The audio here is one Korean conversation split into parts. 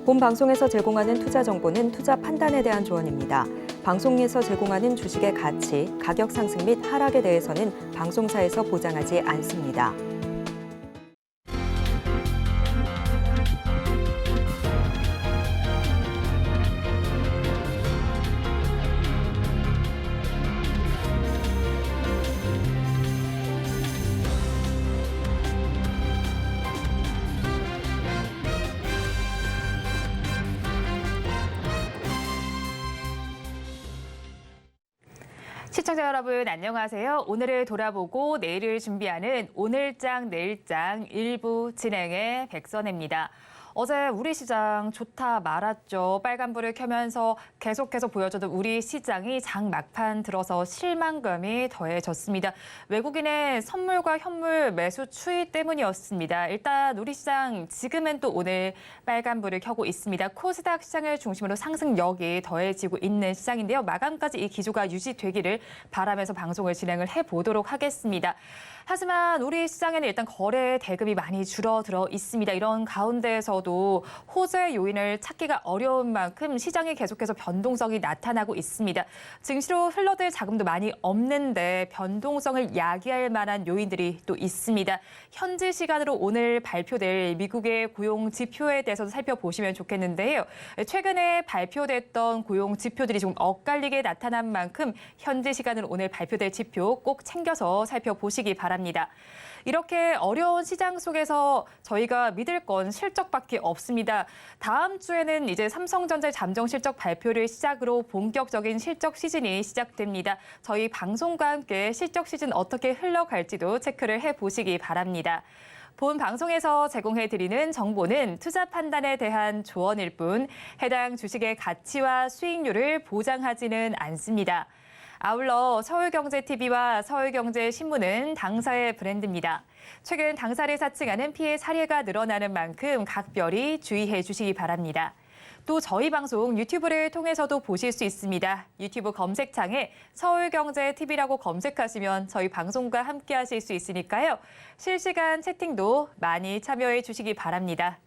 본 방송에서 제공하는 투자 정보는 투자 판단에 대한 조언입니다. 방송에서 제공하는 주식의 가치, 가격 상승 및 하락에 대해서는 방송사에서 보장하지 않습니다. 시청자 여러분 안녕하세요. 오늘을 돌아보고 내일을 준비하는 오늘장 내일장 일부 진행의 백선혜입니다. 어제 우리 시장 좋다 말았죠. 빨간불을 켜면서 계속해서 보여주던 우리 시장이 장 막판 들어서 실망감이 더해졌습니다. 외국인의 선물과 현물 매수 추이 때문이었습니다. 일단 우리 시장 지금은 또 오늘 빨간불을 켜고 있습니다. 코스닥 시장을 중심으로 상승력이 더해지고 있는 시장인데요. 마감까지 이 기조가 유지되기를 바라면서 방송을 진행을 해보도록 하겠습니다. 하지만 우리 시장에는 일단 거래 대금이 많이 줄어들어 있습니다. 이런 가운데에서도 호재 요인을 찾기가 어려운 만큼 시장에 계속해서 변동성이 나타나고 있습니다. 증시로 흘러들 자금도 많이 없는데 변동성을 야기할 만한 요인들이 또 있습니다. 현지 시간으로 오늘 발표될 미국의 고용 지표에 대해서도 살펴보시면 좋겠는데요. 최근에 발표됐던 고용 지표들이 좀 엇갈리게 나타난 만큼 현지 시간으로 오늘 발표될 지표 꼭 챙겨서 살펴보시기 바랍니다. 이렇게 어려운 시장 속에서 저희가 믿을 건 실적밖에 없습니다. 다음 주에는 이제 삼성전자의 잠정 실적 발표를 시작으로 본격적인 실적 시즌이 시작됩니다. 저희 방송과 함께 실적 시즌 어떻게 흘러갈지도 체크를 해보시기 바랍니다. 본 방송에서 제공해드리는 정보는 투자 판단에 대한 조언일 뿐 해당 주식의 가치와 수익률을 보장하지는 않습니다. 아울러 서울경제TV와 서울경제신문은 당사의 브랜드입니다. 최근 당사를 사칭하는 피해 사례가 늘어나는 만큼 각별히 주의해 주시기 바랍니다. 또 저희 방송 유튜브를 통해서도 보실 수 있습니다. 유튜브 검색창에 서울경제TV라고 검색하시면 저희 방송과 함께 하실 수 있으니까요. 실시간 채팅도 많이 참여해 주시기 바랍니다.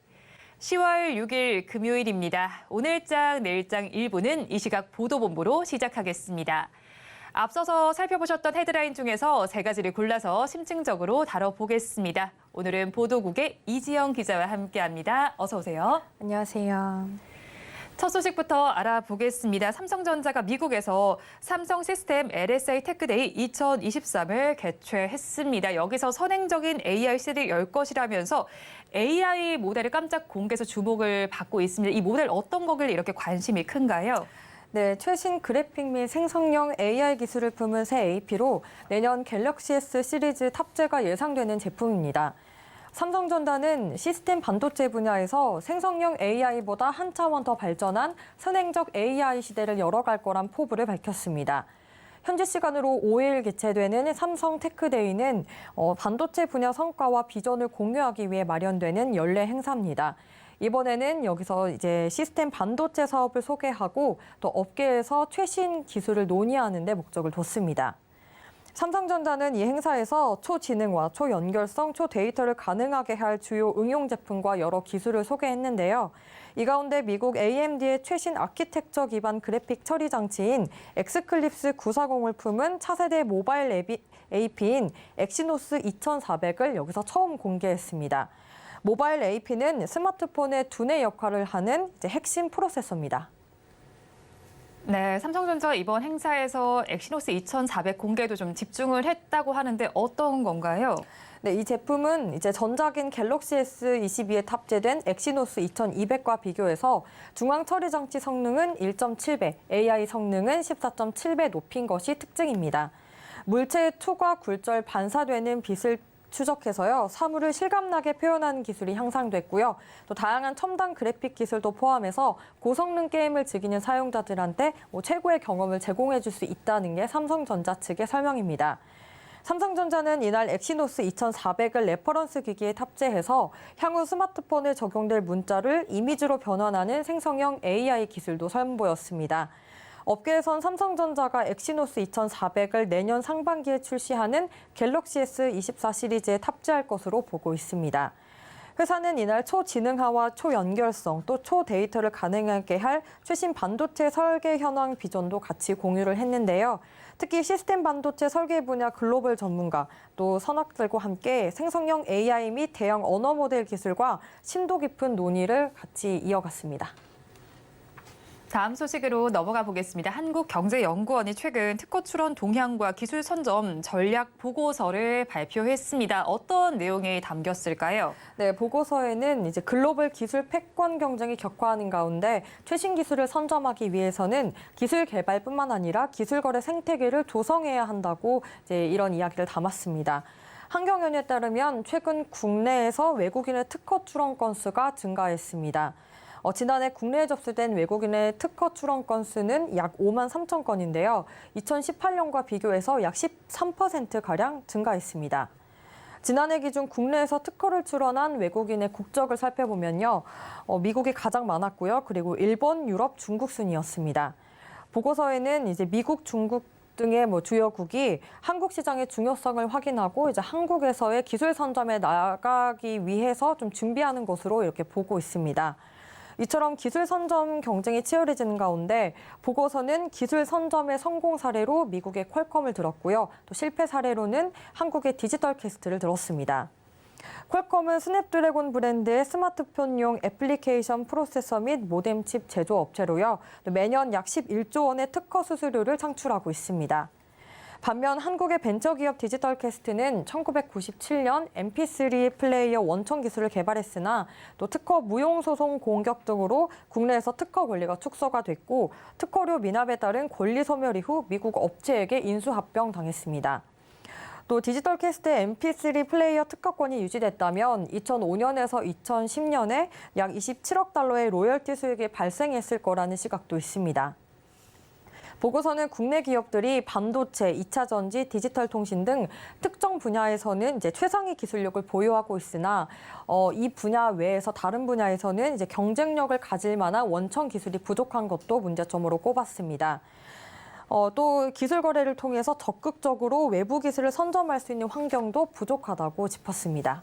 10월 6일 금요일입니다. 오늘장 내일장 1부는 이 시각 보도본부로 시작하겠습니다. 앞서서 살펴보셨던 헤드라인 중에서 세 가지를 골라서 심층적으로 다뤄보겠습니다. 오늘은 보도국의 이지영 기자와 함께합니다. 어서 오세요. 안녕하세요. 첫 소식부터 알아보겠습니다. 삼성전자가 미국에서 삼성 시스템 LSI 테크데이 2023을 개최했습니다. 여기서 선행적인 AI 시대를 열 것이라면서 AI 모델을 깜짝 공개해서 주목을 받고 있습니다. 이 모델 어떤 거길래 이렇게 관심이 큰가요? 네, 최신 그래픽 및 생성형 AI 기술을 품은 새 AP로 내년 갤럭시 S 시리즈 탑재가 예상되는 제품입니다. 삼성전자는 시스템 반도체 분야에서 생성형 AI보다 한 차원 더 발전한 선행적 AI 시대를 열어갈 거란 포부를 밝혔습니다. 현지 시간으로 5일 개최되는 삼성 테크데이는 반도체 분야 성과와 비전을 공유하기 위해 마련되는 연례 행사입니다. 이번에는 여기서 이제 시스템 반도체 사업을 소개하고 또 업계에서 최신 기술을 논의하는 데 목적을 뒀습니다. 삼성전자는 이 행사에서 초지능화, 초연결성, 초데이터를 가능하게 할 주요 응용 제품과 여러 기술을 소개했는데요. 이 가운데 미국 AMD의 최신 아키텍처 기반 그래픽 처리 장치인 엑스클립스 940을 품은 차세대 모바일 AP인 엑시노스 2400을 여기서 처음 공개했습니다. 모바일 AP는 스마트폰의 두뇌 역할을 하는 핵심 프로세서입니다. 네, 삼성전자 이번 행사에서 엑시노스 2400 공개도 좀 집중을 했다고 하는데 어떤 건가요? 네, 이 제품은 이제 전작인 갤럭시 S22에 탑재된 엑시노스 2200과 비교해서 중앙 처리 장치 성능은 1.7배, AI 성능은 14.7배 높인 것이 특징입니다. 물체의 투과, 굴절, 반사되는 빛을 추적해서요, 사물을 실감나게 표현하는 기술이 향상됐고요. 또 다양한 첨단 그래픽 기술도 포함해서 고성능 게임을 즐기는 사용자들한테 최고의 경험을 제공해 줄 수 있다는 게 삼성전자 측의 설명입니다. 삼성전자는 이날 엑시노스 2400을 레퍼런스 기기에 탑재해서 향후 스마트폰에 적용될 문자를 이미지로 변환하는 생성형 AI 기술도 선보였습니다. 업계에선 삼성전자가 엑시노스 2400을 내년 상반기에 출시하는 갤럭시 S24 시리즈에 탑재할 것으로 보고 있습니다. 회사는 이날 초지능화와 초연결성, 또 초데이터를 가능하게 할 최신 반도체 설계 현황 비전도 같이 공유를 했는데요. 특히 시스템 반도체 설계 분야 글로벌 전문가, 또 선학들과 함께 생성형 AI 및 대형 언어 모델 기술과 심도 깊은 논의를 같이 이어갔습니다. 다음 소식으로 넘어가 보겠습니다. 한국경제연구원이 최근 특허 출원 동향과 기술 선점 전략 보고서를 발표했습니다. 어떤 내용이 담겼을까요? 네, 보고서에는 이제 글로벌 기술 패권 경쟁이 격화하는 가운데 최신 기술을 선점하기 위해서는 기술 개발뿐만 아니라 기술 거래 생태계를 조성해야 한다고 이제 이런 이야기를 담았습니다. 한경연에 따르면 최근 국내에서 외국인의 특허 출원 건수가 증가했습니다. 지난해 국내에 접수된 외국인의 특허 출원 건수는 약 5만 3천 건인데요. 2018년과 비교해서 약 13%가량 증가했습니다. 지난해 기준 국내에서 특허를 출원한 외국인의 국적을 살펴보면요. 미국이 가장 많았고요. 그리고 일본, 유럽, 중국 순이었습니다. 보고서에는 이제 미국, 중국 등의 주요국이 한국 시장의 중요성을 확인하고 이제 한국에서의 기술 선점에 나가기 위해서 좀 준비하는 것으로 이렇게 보고 있습니다. 이처럼 기술 선점 경쟁이 치열해지는 가운데 보고서는 기술 선점의 성공 사례로 미국의 퀄컴을 들었고요. 또 실패 사례로는 한국의 디지털 캐스트를 들었습니다. 퀄컴은 스냅드래곤 브랜드의 스마트폰용 애플리케이션 프로세서 및 모뎀 칩 제조 업체로요. 매년 약 11조 원의 특허 수수료를 창출하고 있습니다. 반면 한국의 벤처기업 디지털 캐스트는 1997년 MP3 플레이어 원천 기술을 개발했으나 또 특허 무용소송 공격 등으로 국내에서 특허 권리가 축소가 됐고 특허료 미납에 따른 권리 소멸 이후 미국 업체에게 인수합병당했습니다. 또 디지털 캐스트의 MP3 플레이어 특허권이 유지됐다면 2005년에서 2010년에 약 27억 달러의 로열티 수익이 발생했을 거라는 시각도 있습니다. 보고서는 국내 기업들이 반도체, 2차 전지, 디지털 통신 등 특정 분야에서는 이제 최상위 기술력을 보유하고 있으나 이 분야 외에서 다른 분야에서는 이제 경쟁력을 가질 만한 원천 기술이 부족한 것도 문제점으로 꼽았습니다. 또 기술 거래를 통해서 적극적으로 외부 기술을 선점할 수 있는 환경도 부족하다고 짚었습니다.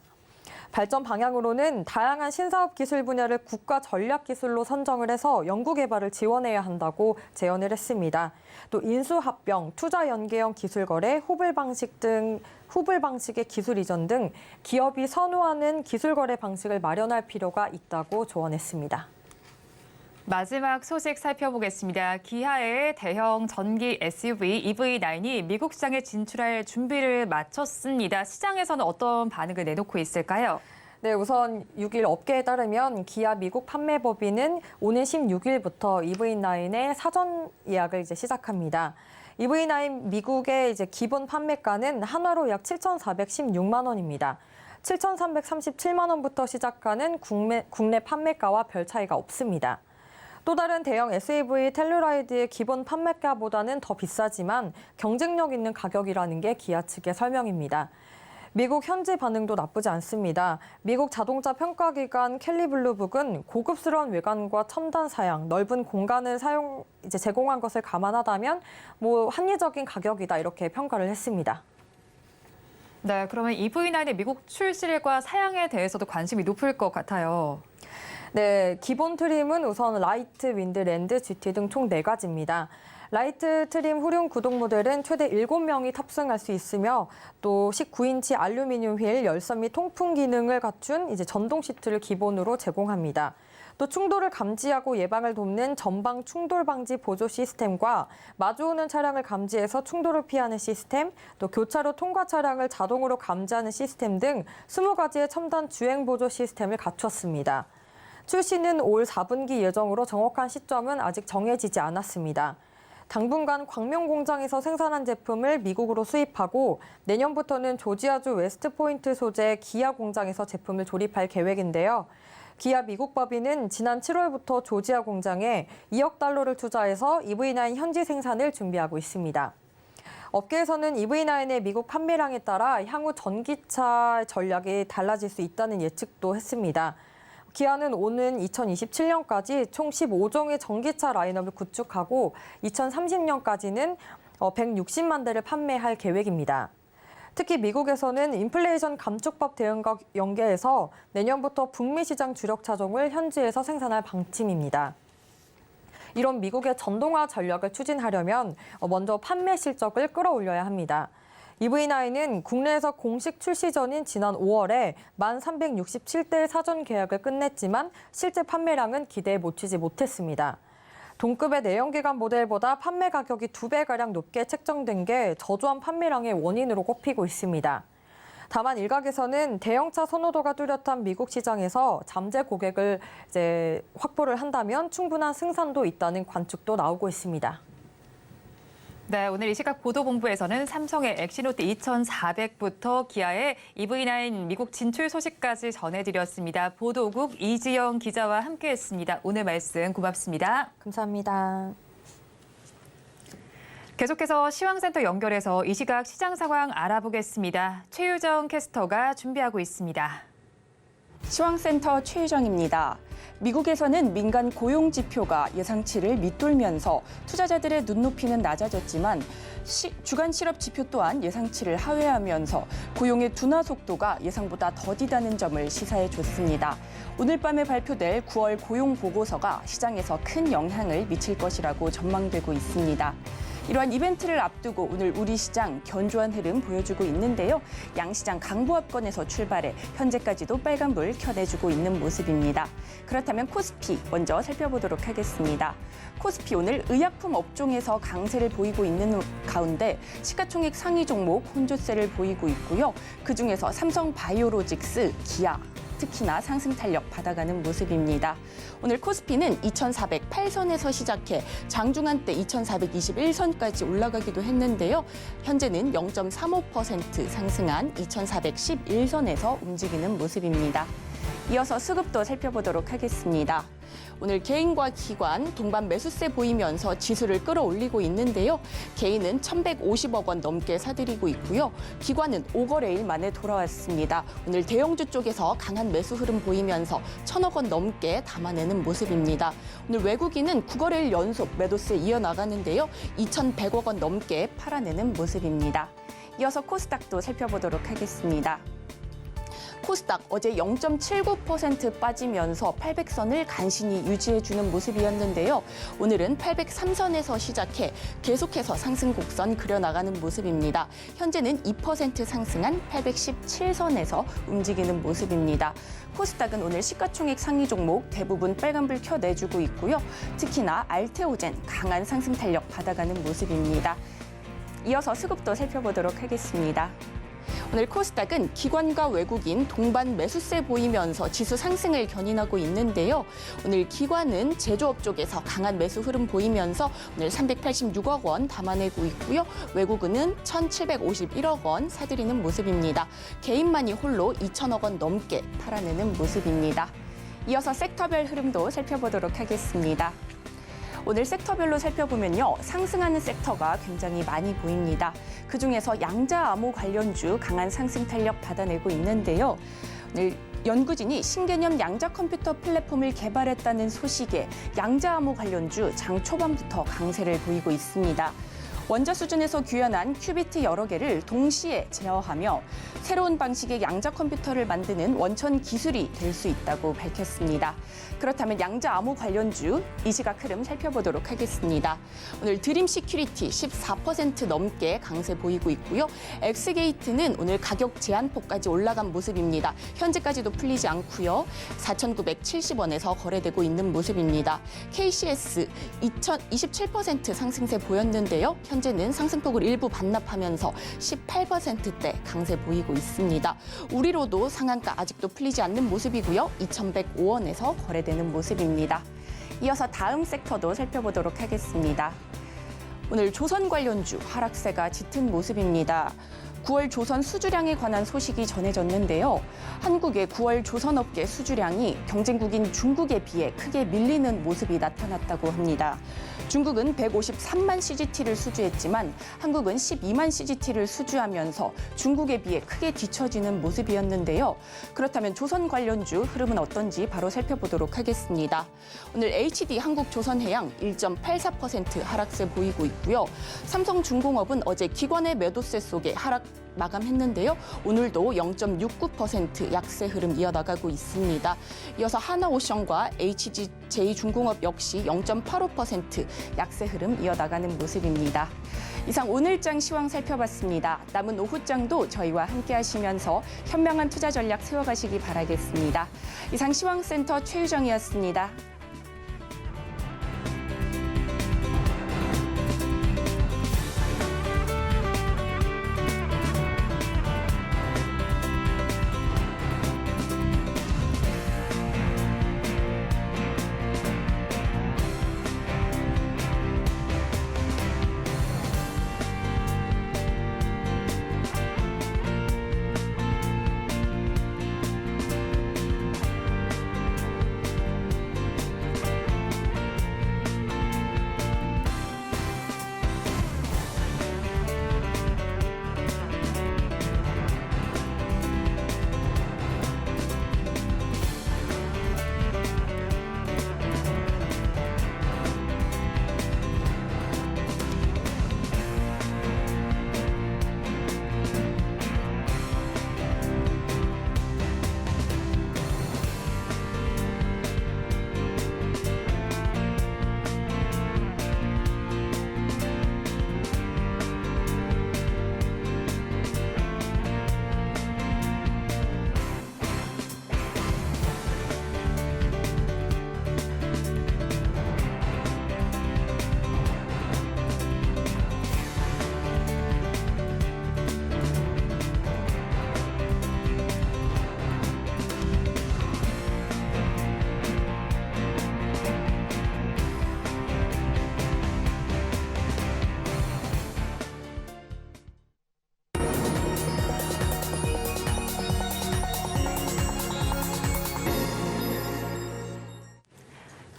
발전 방향으로는 다양한 신사업 기술 분야를 국가 전략 기술로 선정을 해서 연구 개발을 지원해야 한다고 제언을 했습니다. 또 인수합병, 투자 연계형 기술 거래, 후불 방식의 기술 이전 등 기업이 선호하는 기술 거래 방식을 마련할 필요가 있다고 조언했습니다. 마지막 소식 살펴보겠습니다. 기아의 대형 전기 SUV EV9이 미국 시장에 진출할 준비를 마쳤습니다. 시장에서는 어떤 반응을 내놓고 있을까요? 네, 우선 6일 업계에 따르면 기아 미국 판매법인은 오는 16일부터 EV9의 사전 예약을 이제 시작합니다. EV9 미국의 이제 기본 판매가는 한화로 약 7,416만 원입니다. 7,337만 원부터 시작하는 국내 판매가와 별 차이가 없습니다. 또 다른 대형 SUV 텔루라이드의 기본 판매가보다는 더 비싸지만 경쟁력 있는 가격이라는 게 기아 측의 설명입니다. 미국 현지 반응도 나쁘지 않습니다. 미국 자동차 평가기관 켈리 블루북은 고급스러운 외관과 첨단 사양, 넓은 공간을 제공한 것을 감안하다면 합리적인 가격이다 이렇게 평가를 했습니다. 네, 그러면 EV9의 미국 출시일과 사양에 대해서도 관심이 높을 것 같아요. 네, 기본 트림은 우선 라이트, 윈드, 랜드, GT 등 총 4가지입니다. 라이트 트림 후륜 구동 모델은 최대 7명이 탑승할 수 있으며 또 19인치 알루미늄 휠, 열선 및 통풍 기능을 갖춘 이제 전동 시트를 기본으로 제공합니다. 또 충돌을 감지하고 예방을 돕는 전방 충돌 방지 보조 시스템과 마주오는 차량을 감지해서 충돌을 피하는 시스템, 또 교차로 통과 차량을 자동으로 감지하는 시스템 등 20가지의 첨단 주행 보조 시스템을 갖췄습니다. 출시는 올 4분기 예정으로 정확한 시점은 아직 정해지지 않았습니다. 당분간 광명 공장에서 생산한 제품을 미국으로 수입하고 내년부터는 조지아주 웨스트포인트 소재 기아 공장에서 제품을 조립할 계획인데요. 기아 미국 법인은 지난 7월부터 조지아 공장에 2억 달러를 투자해서 EV9 현지 생산을 준비하고 있습니다. 업계에서는 EV9의 미국 판매량에 따라 향후 전기차 전략이 달라질 수 있다는 예측도 했습니다. 기아는 오는 2027년까지 총 15종의 전기차 라인업을 구축하고 2030년까지는 160만 대를 판매할 계획입니다. 특히 미국에서는 인플레이션 감축법 대응과 연계해서 내년부터 북미 시장 주력 차종을 현지에서 생산할 방침입니다. 이런 미국의 전동화 전략을 추진하려면 먼저 판매 실적을 끌어올려야 합니다. EV9은 국내에서 공식 출시 전인 지난 5월에 1,367대의 사전 계약을 끝냈지만 실제 판매량은 기대에 미치지 못했습니다. 동급의 내연기관 모델보다 판매 가격이 2배가량 높게 책정된 게 저조한 판매량의 원인으로 꼽히고 있습니다. 다만 일각에서는 대형차 선호도가 뚜렷한 미국 시장에서 잠재 고객을 확보를 한다면 충분한 승산도 있다는 관측도 나오고 있습니다. 네, 오늘 이 시각 보도본부에서는 삼성의 엑시노트 2400부터 기아의 EV9 미국 진출 소식까지 전해드렸습니다. 보도국 이지영 기자와 함께했습니다. 오늘 말씀 고맙습니다. 감사합니다. 계속해서 시황센터 연결해서 이 시각 시장 상황 알아보겠습니다. 최유정 캐스터가 준비하고 있습니다. 시황센터 최유정입니다. 미국에서는 민간 고용 지표가 예상치를 밑돌면서 투자자들의 눈높이는 낮아졌지만 주간 실업 지표 또한 예상치를 하회하면서 고용의 둔화 속도가 예상보다 더디다는 점을 시사해 줬습니다. 오늘 밤에 발표될 9월 고용 보고서가 시장에서 큰 영향을 미칠 것이라고 전망되고 있습니다. 이러한 이벤트를 앞두고 오늘 우리 시장 견조한 흐름 보여주고 있는데요. 양시장 강보합권에서 출발해 현재까지도 빨간불 켜내주고 있는 모습입니다. 그렇다면 코스피 먼저 살펴보도록 하겠습니다. 코스피 오늘 의약품 업종에서 강세를 보이고 있는 가운데 시가총액 상위 종목 혼조세를 보이고 있고요. 그중에서 삼성바이오로직스, 기아, 특히나 상승 탄력 받아가는 모습입니다. 오늘 코스피는 2,408선에서 시작해 장중한 때 2,421선까지 올라가기도 했는데요. 현재는 0.35% 상승한 2,411선에서 움직이는 모습입니다. 이어서 수급도 살펴보도록 하겠습니다. 오늘 개인과 기관 동반 매수세 보이면서 지수를 끌어올리고 있는데요. 개인은 1,150억 원 넘게 사들이고 있고요. 기관은 5거래일 만에 돌아왔습니다. 오늘 대형주 쪽에서 강한 매수 흐름 보이면서 1,000억 원 넘게 담아내는 모습입니다. 오늘 외국인은 9거래일 연속 매도세 이어나가는데요. 2,100억 원 넘게 팔아내는 모습입니다. 이어서 코스닥도 살펴보도록 하겠습니다. 코스닥 어제 0.79% 빠지면서 800선을 간신히 유지해주는 모습이었는데요. 오늘은 803선에서 시작해 계속해서 상승 곡선 그려나가는 모습입니다. 현재는 2% 상승한 817선에서 움직이는 모습입니다. 코스닥은 오늘 시가총액 상위 종목 대부분 빨간불 켜내주고 있고요. 특히나 알테오젠 강한 상승 탄력 받아가는 모습입니다. 이어서 수급도 살펴보도록 하겠습니다. 오늘 코스닥은 기관과 외국인 동반 매수세 보이면서 지수 상승을 견인하고 있는데요. 오늘 기관은 제조업 쪽에서 강한 매수 흐름 보이면서 오늘 386억 원 담아내고 있고요. 외국인은 1,751억 원 사들이는 모습입니다. 개인만이 홀로 2,000억 원 넘게 팔아내는 모습입니다. 이어서 섹터별 흐름도 살펴보도록 하겠습니다. 오늘 섹터별로 살펴보면요. 상승하는 섹터가 굉장히 많이 보입니다. 그중에서 양자암호 관련주 강한 상승 탄력 받아내고 있는데요. 오늘 연구진이 신개념 양자 컴퓨터 플랫폼을 개발했다는 소식에 양자암호 관련주 장 초반부터 강세를 보이고 있습니다. 원자 수준에서 구현한 큐비트 여러 개를 동시에 제어하며 새로운 방식의 양자 컴퓨터를 만드는 원천 기술이 될 수 있다고 밝혔습니다. 그렇다면 양자 암호 관련주 이 시각 흐름 살펴보도록 하겠습니다. 오늘 드림 시큐리티 14% 넘게 강세 보이고 있고요. 엑스게이트는 오늘 가격 제한폭까지 올라간 모습입니다. 현재까지도 풀리지 않고요. 4,970원에서 거래되고 있는 모습입니다. KCS 27% 상승세 보였는데요. 현재는 상승폭을 일부 반납하면서 18%대 강세 보이고 있습니다. 우리로도 상한가 아직도 풀리지 않는 모습이고요. 2,105원에서 거래되는 모습입니다. 이어서 다음 섹터도 살펴보도록 하겠습니다. 오늘 조선 관련주 하락세가 짙은 모습입니다. 9월 조선 수주량에 관한 소식이 전해졌는데요. 한국의 9월 조선업계 수주량이 경쟁국인 중국에 비해 크게 밀리는 모습이 나타났다고 합니다. 중국은 153만 CGT를 수주했지만 한국은 12만 CGT를 수주하면서 중국에 비해 크게 뒤처지는 모습이었는데요. 그렇다면 조선 관련주 흐름은 어떤지 바로 살펴보도록 하겠습니다. 오늘 HD 한국조선해양 1.84% 하락세 보이고 있고요. 삼성중공업은 어제 기관의 매도세 속에 하락 마감했는데요. 오늘도 0.69% 약세 흐름 이어나가고 있습니다. 이어서 하나오션과 HJ중공업 역시 0.85% 약세 흐름 이어나가는 모습입니다. 이상 오늘장 시황 살펴봤습니다. 남은 오후장도 저희와 함께 하시면서 현명한 투자 전략 세워가시기 바라겠습니다. 이상 시황센터 최유정이었습니다.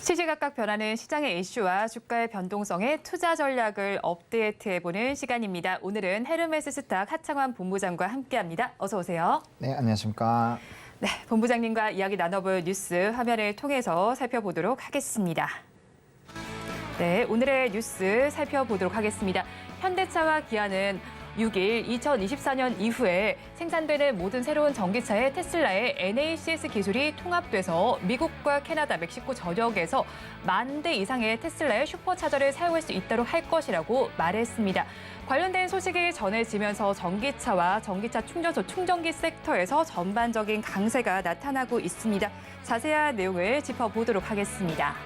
시시각각 변하는 시장의 이슈와 주가의 변동성에 투자 전략을 업데이트해보는 시간입니다. 오늘은 헤르메스 스탁 하창환 본부장과 함께합니다. 어서 오세요. 네, 안녕하십니까. 네, 본부장님과 이야기 나눠볼 뉴스 화면을 통해서 살펴보도록 하겠습니다. 네, 오늘의 뉴스 살펴보도록 하겠습니다. 현대차와 기아는 6일 2024년 이후에 생산되는 모든 새로운 전기차에 테슬라의 NACS 기술이 통합돼서 미국과 캐나다, 멕시코 전역에서 10,000대 이상의 테슬라의 슈퍼차저를 사용할 수 있도록 할 것이라고 말했습니다. 관련된 소식이 전해지면서 전기차와 전기차 충전소 충전기 섹터에서 전반적인 강세가 나타나고 있습니다. 자세한 내용을 짚어보도록 하겠습니다.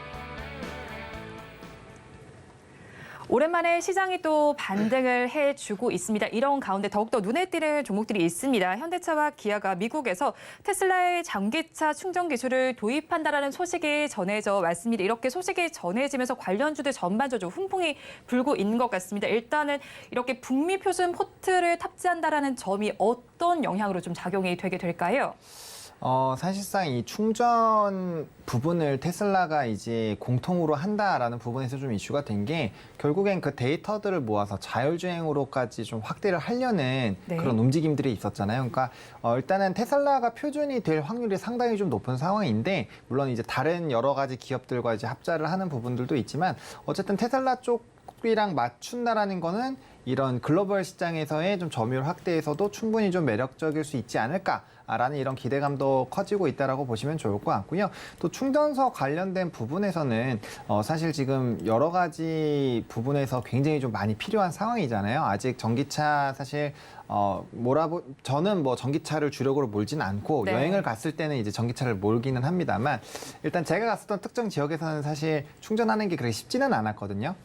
오랜만에 시장이 또 반등을 해주고 있습니다. 이런 가운데 더욱더 눈에 띄는 종목들이 있습니다. 현대차와 기아가 미국에서 테슬라의 전기차 충전 기술을 도입한다라는 소식이 전해져 왔습니다. 이렇게 소식이 전해지면서 관련주들 전반적으로 훈풍이 불고 있는 것 같습니다. 일단은 이렇게 북미 표준 포트를 탑재한다라는 점이 어떤 영향으로 좀 작용이 되게 될까요? 사실상 이 충전 부분을 테슬라가 이제 공통으로 한다라는 부분에서 좀 이슈가 된 게 결국엔 그 데이터들을 모아서 자율주행으로까지 좀 확대를 하려는 네. 그런 움직임들이 있었잖아요. 그러니까 일단은 테슬라가 표준이 될 확률이 상당히 좀 높은 상황인데 물론 이제 다른 여러 가지 기업들과 이제 합작을 하는 부분들도 있지만 어쨌든 테슬라 쪽이랑 맞춘다라는 거는 이런 글로벌 시장에서의 좀 점유율 확대에서도 충분히 좀 매력적일 수 있지 않을까라는 이런 기대감도 커지고 있다라고 보시면 좋을 것 같고요. 또 충전소 관련된 부분에서는 사실 지금 여러 가지 부분에서 굉장히 좀 많이 필요한 상황이잖아요. 아직 전기차 사실 저는 뭐 전기차를 주력으로 몰지는 않고 네. 여행을 갔을 때는 이제 전기차를 몰기는 합니다만 일단 제가 갔었던 특정 지역에서는 사실 충전하는 게 그렇게 쉽지는 않았거든요.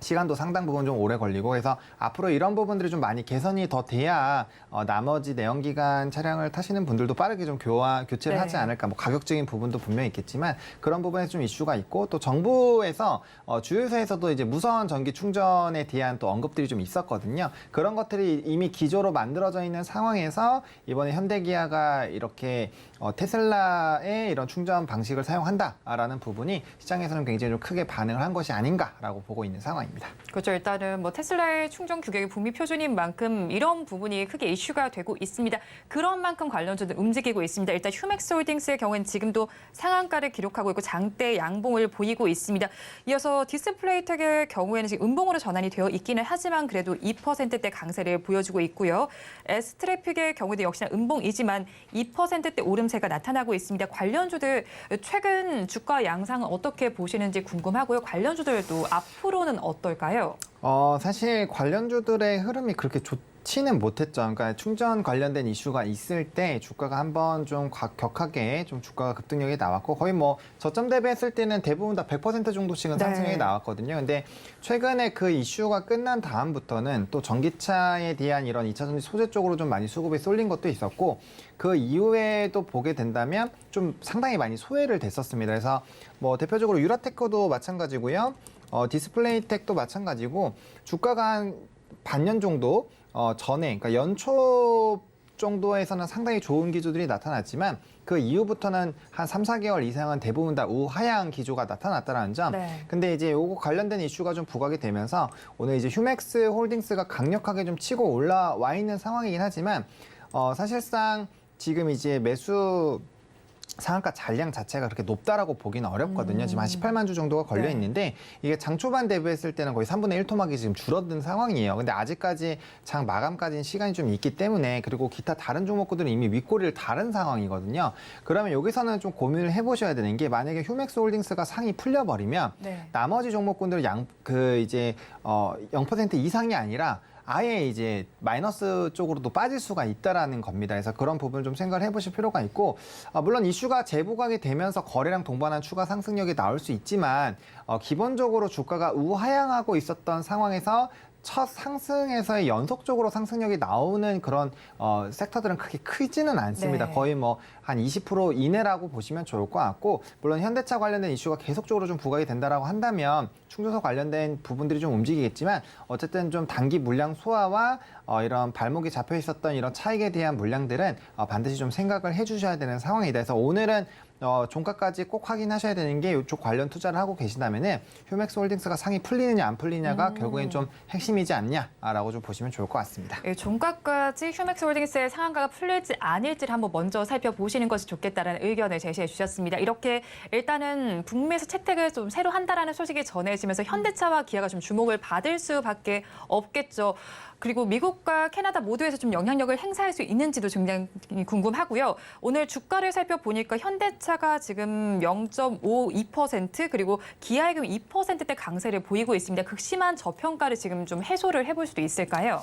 시간도 상당 부분 좀 오래 걸리고 그래서 앞으로 이런 부분들이 좀 많이 개선이 더 돼야 나머지 내연기관 차량을 타시는 분들도 빠르게 좀 교체를 네. 하지 않을까. 뭐 가격적인 부분도 분명히 있겠지만 그런 부분에서 좀 이슈가 있고 또 정부에서 주유소에서도 이제 무선 전기 충전에 대한 또 언급들이 좀 있었거든요. 그런 것들이 이미 기조로 만들어져 있는 상황에서 이번에 현대기아가 이렇게 테슬라의 이런 충전 방식을 사용한다라는 부분이 시장에서는 굉장히 좀 크게 반응을 한 것이 아닌가라고 보고 있는 상황입니다. 그렇죠. 일단은 뭐 테슬라의 충전 규격이 북미 표준인 만큼 이런 부분이 크게 이슈가 되고 있습니다. 그런 만큼 관련주들 움직이고 있습니다. 일단 휴맥스 홀딩스의 경우는 지금도 상한가를 기록하고 있고 장대 양봉을 보이고 있습니다. 이어서 디스플레이텍의 경우에는 지금 음봉으로 전환이 되어 있기는 하지만 그래도 2%대 강세를 보여주고 있고요. S트래픽의 경우도 역시나 음봉이지만 2%대 오름세가 나타나고 있습니다. 관련주들 최근 주가 양상은 어떻게 보시는지 궁금하고요. 관련주들도 앞으로는 어떨까요? 사실 관련주들의 흐름이 그렇게 좋지는 못했죠. 그러니까 충전 관련된 이슈가 있을 때 주가가 한번 좀 격하게 좀 주가가 급등력이 나왔고 거의 뭐 저점 대비했을 때는 대부분 다 100% 정도씩은 상승력이 나왔거든요. 근데 최근에 그 이슈가 끝난 다음부터는 또 전기차에 대한 이런 2차 전지 소재 쪽으로 좀 많이 수급이 쏠린 것도 있었고 그 이후에도 보게 된다면 좀 상당히 많이 소외를 됐었습니다. 그래서 뭐 대표적으로 유라테크도 마찬가지고요. 디스플레이텍도 마찬가지고 주가가 한 반년 정도 전에 그러니까 연초 정도에서는 상당히 좋은 기조들이 나타났지만 그 이후부터는 한 3, 4개월 이상은 대부분 다 우하향 기조가 나타났다는 점. 네. 근데 이제 요거 관련된 이슈가 좀 부각이 되면서 오늘 이제 휴맥스 홀딩스가 강력하게 좀 치고 올라와 있는 상황이긴 하지만 사실상 지금 이제 매수 상한가 잔량 자체가 그렇게 높다라고 보기는 어렵거든요. 지금 한 18만 주 정도가 걸려 있는데 이게 장 초반 대비했을 때는 거의 3분의 1 토막이 지금 줄어든 상황이에요. 근데 아직까지 장 마감까지는 시간이 좀 있기 때문에 그리고 기타 다른 종목들은 이미 윗꼬리를 다른 상황이거든요. 그러면 여기서는 좀 고민을 해보셔야 되는 게 만약에 휴맥스 홀딩스가 상이 풀려버리면 나머지 종목군들 0% 이상이 아니라 아예 이제 마이너스 쪽으로도 빠질 수가 있다라는 겁니다. 그래서 그런 부분 좀 생각을 해보실 필요가 있고 물론 이슈가 재부각이 되면서 거래량 동반한 추가 상승력이 나올 수 있지만 기본적으로 주가가 우하향하고 있었던 상황에서 첫 상승에서의 연속적으로 상승력이 나오는 그런 섹터들은 크게 크지는 않습니다. 거의 뭐 한 20% 이내라고 보시면 좋을 것 같고 물론 현대차 관련된 이슈가 계속적으로 좀 부각이 된다라고 한다면 충전소 관련된 부분들이 좀 움직이겠지만 어쨌든 좀 단기 물량 소화와 이런 발목이 잡혀 있었던 이런 차익에 대한 물량들은 반드시 좀 생각을 해주셔야 되는 상황이다. 그래서 오늘은 종가까지 꼭 확인하셔야 되는 게 이쪽 관련 투자를 하고 계시다면은 휴맥스 홀딩스가 상이 풀리느냐 안 풀리냐가 결국엔 좀 핵심이지 않냐라고 좀 보시면 좋을 것 같습니다. 예, 종가까지 휴맥스 홀딩스의 상한가가 풀릴지 아닐지를 한번 먼저 살펴보시는 것이 좋겠다는 의견을 제시해 주셨습니다. 이렇게 일단은 북미에서 채택을 좀 새로 한다라는 소식이 전해지면서 현대차와 기아가 좀 주목을 받을 수밖에 없겠죠. 그리고 미국과 캐나다 모두에서 좀 영향력을 행사할 수 있는지도 굉장히 궁금하고요. 오늘 주가를 살펴보니까 현대차가 지금 0.52% 그리고 기아의 2%대 강세를 보이고 있습니다. 극심한 저평가를 지금 좀 해소를 해볼 수도 있을까요?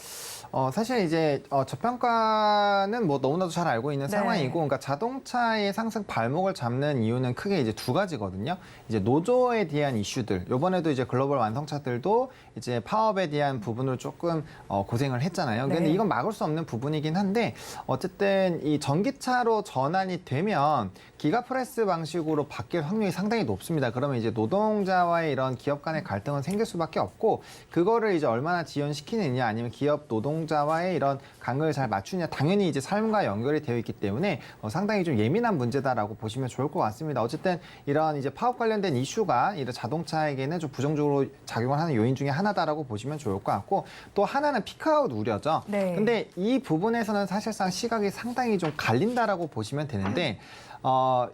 사실 이제 저평가는 뭐 너무나도 잘 알고 있는 상황이고, 그러니까 자동차의 상승 발목을 잡는 이유는 크게 이제 두 가지거든요. 이제 노조에 대한 이슈들, 이번에도 이제 글로벌 완성차들도 이제 파업에 대한 부분을 조금 고생을 했잖아요. 근데 이건 막을 수 없는 부분이긴 한데 어쨌든 이 전기차로 전환이 되면 기가프레스 방식으로 바뀔 확률이 상당히 높습니다. 그러면 이제 노동자와의 이런 기업 간의 갈등은 생길 수밖에 없고 그거를 이제 얼마나 지연시키느냐 아니면 기업 노동자와의 이런 간극을 잘 맞추냐 당연히 이제 삶과 연결이 되어 있기 때문에 상당히 좀 예민한 문제다라고 보시면 좋을 것 같습니다. 어쨌든 이런 이제 파업 관련된 이슈가 이런 자동차에게는 좀 부정적으로 작용을 하는 요인 중에 하나다라고 보시면 좋을 것 같고 또 하나는 피크아웃 우려죠. 근데 이 부분에서는 사실상 시각이 상당히 좀 갈린다라고 보시면 되는데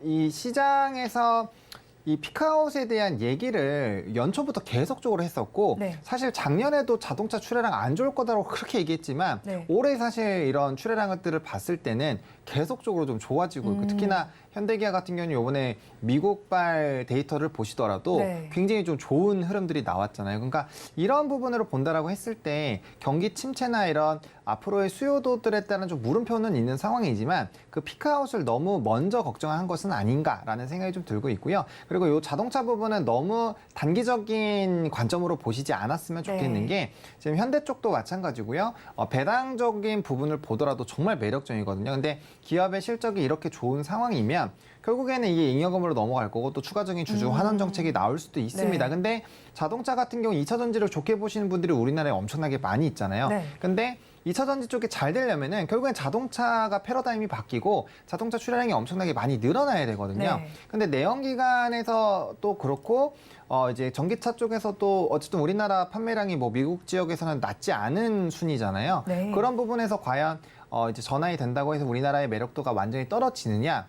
이 시장에서 이 피크아웃에 대한 얘기를 연초부터 계속적으로 했었고 사실 작년에도 자동차 출하량 안 좋을 거다라고 그렇게 얘기했지만 올해 사실 이런 출하량들을 봤을 때는 계속적으로 좀 좋아지고 있고 특히나 현대기아 같은 경우는 이번에 미국발 데이터를 보시더라도 굉장히 좀 좋은 흐름들이 나왔잖아요. 그러니까 이런 부분으로 본다라고 했을 때 경기 침체나 이런 앞으로의 수요도들에 따른 좀 물음표는 있는 상황이지만 그 피크아웃을 너무 먼저 걱정한 것은 아닌가라는 생각이 좀 들고 있고요. 그리고 이 자동차 부분은 너무 단기적인 관점으로 보시지 않았으면 좋겠는 게 지금 현대 쪽도 마찬가지고요. 배당적인 부분을 보더라도 정말 매력적이거든요. 근데 기업의 실적이 이렇게 좋은 상황이면 결국에는 이게 잉여금으로 넘어갈 거고 또 추가적인 주주 환원 정책이 나올 수도 있습니다. 근데 자동차 같은 경우 2차 전지를 좋게 보시는 분들이 우리나라에 엄청나게 많이 있잖아요. 근데 2차 전지 쪽이 잘 되려면은 결국엔 자동차가 패러다임이 바뀌고 자동차 출하량이 엄청나게 많이 늘어나야 되거든요. 네. 근데 내연기관에서 또 그렇고 이제 전기차 쪽에서도 어쨌든 우리나라 판매량이 뭐 미국 지역에서는 낮지 않은 순이잖아요. 네. 그런 부분에서 과연 이제 전환이 된다고 해서 우리나라의 매력도가 완전히 떨어지느냐?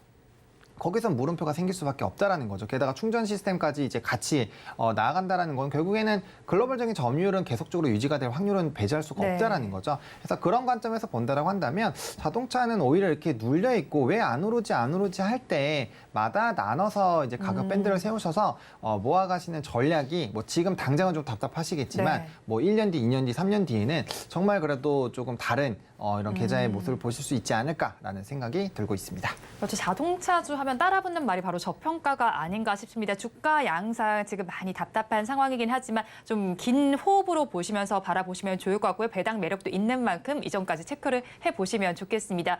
거기서 물음표가 생길 수밖에 없다라는 거죠. 게다가 충전 시스템까지 이제 같이 나아간다라는 건 결국에는 글로벌적인 점유율은 계속적으로 유지가 될 확률은 배제할 수가 네. 없다라는 거죠. 그래서 그런 관점에서 본다라고 한다면 자동차는 오히려 이렇게 눌려 있고 왜 안 오르지 할 때마다 나눠서 이제 가격 밴드를 세우셔서 모아가시는 전략이 뭐 지금 당장은 좀 답답하시겠지만 네. 뭐 1년 뒤, 2년 뒤, 3년 뒤에는 정말 그래도 조금 다른 이런 계좌의 모습을 보실 수 있지 않을까라는 생각이 들고 있습니다. 그렇죠. 자동차주 하면 따라붙는 말이 바로 저평가가 아닌가 싶습니다. 주가 양상 지금 많이 답답한 상황이긴 하지만 좀 긴 호흡으로 보시면서 바라보시면 좋을 것 같고요. 배당 매력도 있는 만큼 이전까지 체크를 해보시면 좋겠습니다.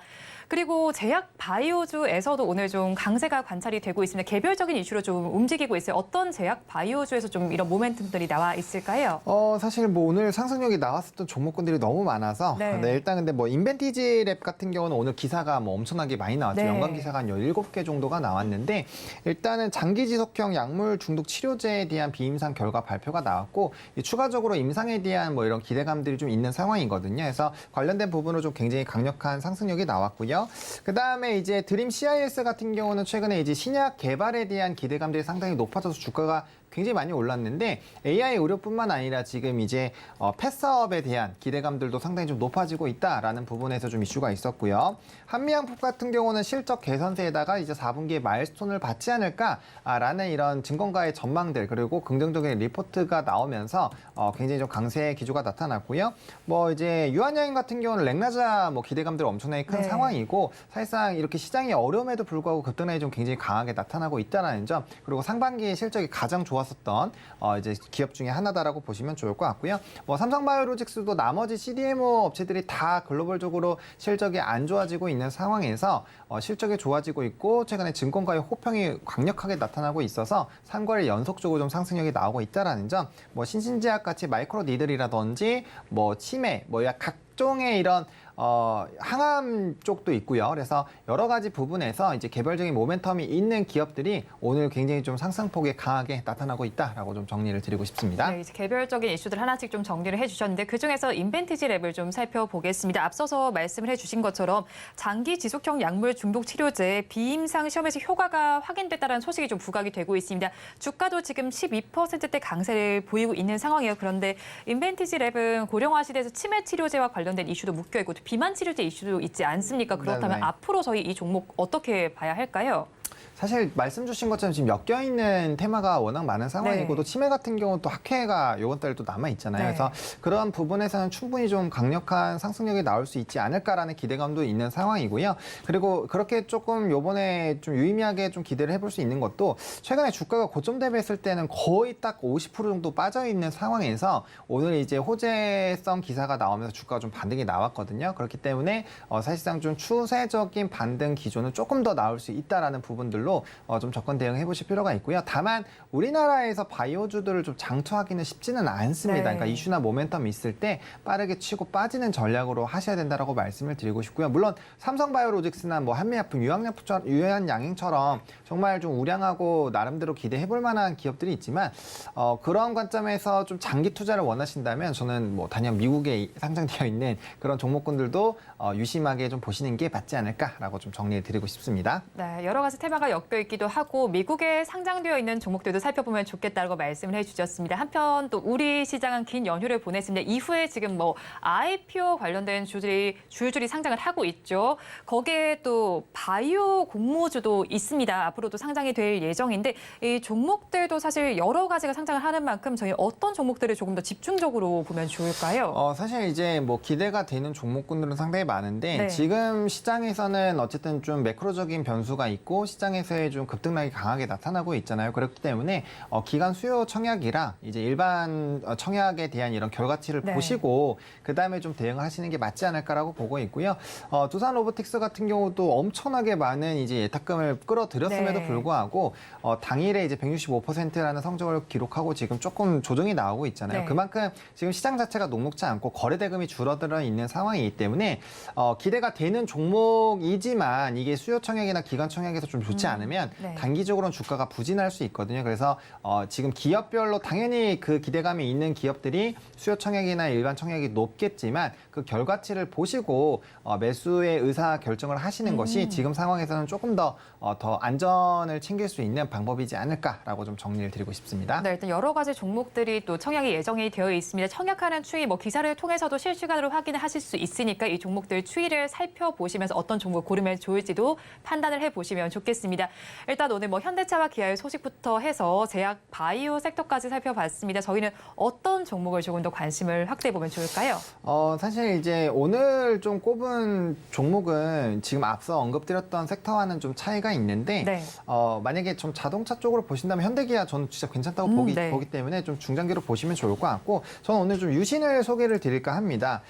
그리고 제약 바이오주에서도 오늘 좀 강세가 관찰이 되고 있습니다. 개별적인 이슈로 좀 움직이고 있어요. 어떤 제약 바이오주에서 좀 이런 모멘텀들이 나와 있을까요? 사실 뭐 오늘 상승력이 나왔었던 종목군들이 너무 많아서 네. 일단 근데 뭐 인벤티지 랩 같은 경우는 오늘 기사가 뭐 엄청나게 많이 나왔죠. 네. 연간 기사가 한 17개 정도가 나왔는데 일단은 장기 지속형 약물 중독 치료제에 대한 비임상 결과 발표가 나왔고 추가적으로 임상에 대한 뭐 이런 기대감들이 좀 있는 상황이거든요. 그래서 관련된 부분으로 좀 굉장히 강력한 상승력이 나왔고요. 그다음에 이제 드림 CIS 같은 경우는 최근에 이제 신약 개발에 대한 기대감들이 상당히 높아져서 주가가 굉장히 많이 올랐는데 AI 의료뿐만 아니라 지금 이제 펫 사업에 대한 기대감들도 상당히 좀 높아지고 있다라는 부분에서 좀 이슈가 있었고요. 한미양품 같은 경우는 실적 개선세에다가 이제 4분기에 마일스톤을 받지 않을까라는 이런 증권가의 전망들 그리고 긍정적인 리포트가 나오면서 굉장히 좀 강세 기조가 나타났고요. 뭐 이제 유한양행 같은 경우는 렉나자 뭐 기대감들 엄청나게 큰 네. 상황이고 사실상 이렇게 시장이 어려움에도 불구하고 급등락이 좀 굉장히 강하게 나타나고 있다는 점 그리고 상반기에 실적이 가장 좋았었던 이제 기업 중에 하나다라고 보시면 좋을 것 같고요. 뭐 삼성바이오로직스도 나머지 CDMO 업체들이 다 글로벌적으로 실적이 안 좋아지고 있는 상황에서 실적이 좋아지고 있고 최근에 증권가의 호평이 강력하게 나타나고 있어서 3개월 연속적으로 좀 상승력이 나오고 있다라는 점, 뭐 신신제약 같이 마이크로 니들이라든지 뭐 치매, 뭐 각종의 이런 항암 쪽도 있고요. 그래서 여러 가지 부분에서 이제 개별적인 모멘텀이 있는 기업들이 오늘 굉장히 좀 상승폭이 강하게 나타나고 있다라고 좀 정리를 드리고 싶습니다. 네, 이제 개별적인 이슈들 하나씩 좀 정리를 해주셨는데 그중에서 인벤티지 랩을 좀 살펴보겠습니다. 앞서서 말씀을 해주신 것처럼 장기 지속형 약물 중독 치료제 비임상 시험에서 효과가 확인됐다는 소식이 좀 부각이 되고 있습니다. 주가도 지금 12%대 강세를 보이고 있는 상황이에요. 그런데 인벤티지 랩은 고령화 시대에서 치매 치료제와 관련된 이슈도 묶여 있고 비만 치료제 이슈도 있지 않습니까? 그렇다면 네네. 앞으로 저희 이 종목 어떻게 봐야 할까요? 사실 말씀 주신 것처럼 지금 엮여있는 테마가 워낙 많은 상황이고 네. 또 치매 같은 경우는 또 학회가 이번 달에 또 남아있잖아요. 네. 그래서 그런 부분에서는 충분히 좀 강력한 상승력이 나올 수 있지 않을까라는 기대감도 있는 상황이고요. 그리고 그렇게 조금 요번에 좀 유의미하게 좀 기대를 해볼 수 있는 것도 최근에 주가가 고점 대비했을 때는 거의 딱 50% 정도 빠져있는 상황에서 오늘 이제 호재성 기사가 나오면서 주가가 좀 반등이 나왔거든요. 그렇기 때문에 사실상 좀 추세적인 반등 기조는 조금 더 나올 수 있다라는 부분들로 좀 접근 대응해 보실 필요가 있고요. 다만 우리나라에서 바이오주들을 좀 장투하기는 쉽지는 않습니다. 네. 그러니까 이슈나 모멘텀이 있을 때 빠르게 치고 빠지는 전략으로 하셔야 된다라고 말씀을 드리고 싶고요. 물론 삼성바이오로직스나 뭐 한미약품, 유한양행처럼 정말 좀 우량하고 나름대로 기대해 볼 만한 기업들이 있지만 그런 관점에서 좀 장기 투자를 원하신다면 저는 뭐 단연 미국에 상장되어 있는 그런 종목군들도 유심하게 좀 보시는 게 맞지 않을까라고 좀 정리해 드리고 싶습니다. 네, 여러 가지 테마가 엮여 있기도 하고 미국에 상장되어 있는 종목들도 살펴보면 좋겠다고 말씀을 해주셨습니다. 한편 또 우리 시장은 긴 연휴를 보냈습니다. 이후에 지금 뭐 IPO 관련된 줄줄이 상장을 하고 있죠. 거기에 또 바이오 공모주도 있습니다. 앞으로도 상장이 될 예정인데 이 종목들도 사실 여러 가지가 상장을 하는 만큼 저희 어떤 종목들을 조금 더 집중적으로 보면 좋을까요? 사실 이제 뭐 기대가 되는 종목군들은 상당히 많은데 네. 지금 시장에서는 어쨌든 좀 매크로적인 변수가 있고 시장에서 시장에서의 좀 급등락이 강하게 나타나고 있잖아요. 그렇기 때문에 기관 수요 청약이랑 이제 일반 청약에 대한 이런 결과치를 네. 보시고 그다음에 좀 대응을 하시는 게 맞지 않을까라고 보고 있고요. 두산 로보틱스 같은 경우도 엄청나게 많은 이제 예탁금을 끌어들였음에도 네. 불구하고 당일에 이제 165%라는 성적을 기록하고 지금 조금 조정이 나오고 있잖아요. 네. 그만큼 지금 시장 자체가 녹록지 않고 거래 대금이 줄어들어 있는 상황이기 때문에 기대가 되는 종목이지만 이게 수요 청약이나 기관 청약에서 좀 좋지 않으면 네. 단기적으로는 주가가 부진할 수 있거든요. 그래서 지금 기업별로 당연히 그 기대감이 있는 기업들이 수요 청약이나 일반 청약이 높겠지만 그 결과치를 보시고 매수의 의사 결정을 하시는 것이 지금 상황에서는 조금 더 안전을 챙길 수 있는 방법이지 않을까라고 좀 정리를 드리고 싶습니다. 네, 일단 여러 가지 종목들이 또 청약이 예정이 되어 있습니다. 청약하는 추이, 기사를 통해서도 실시간으로 확인을 하실 수 있으니까 이 종목들 추이를 살펴보시면서 어떤 종목 고르면 좋을지도 판단을 해보시면 좋겠습니다. 일단 오늘 현대차와 기아의 소식부터 해서 제약 바이오 섹터까지 살펴봤습니다. 저희는 어떤 종목을 조금 더 관심을 확대해보면 좋을까요? 사실 이제 오늘 좀 꼽은 종목은 지금 앞서 언급드렸던 섹터와는 좀 차이가 있는데 네. 만약에 좀 자동차 쪽으로 보신다면 현대기아 저는 진짜 괜찮다고 네. 보기 때문에 좀 중장기로 보시면 좋을 것 같고 저는 오늘 좀 유신을 소개를 드릴까 합니다.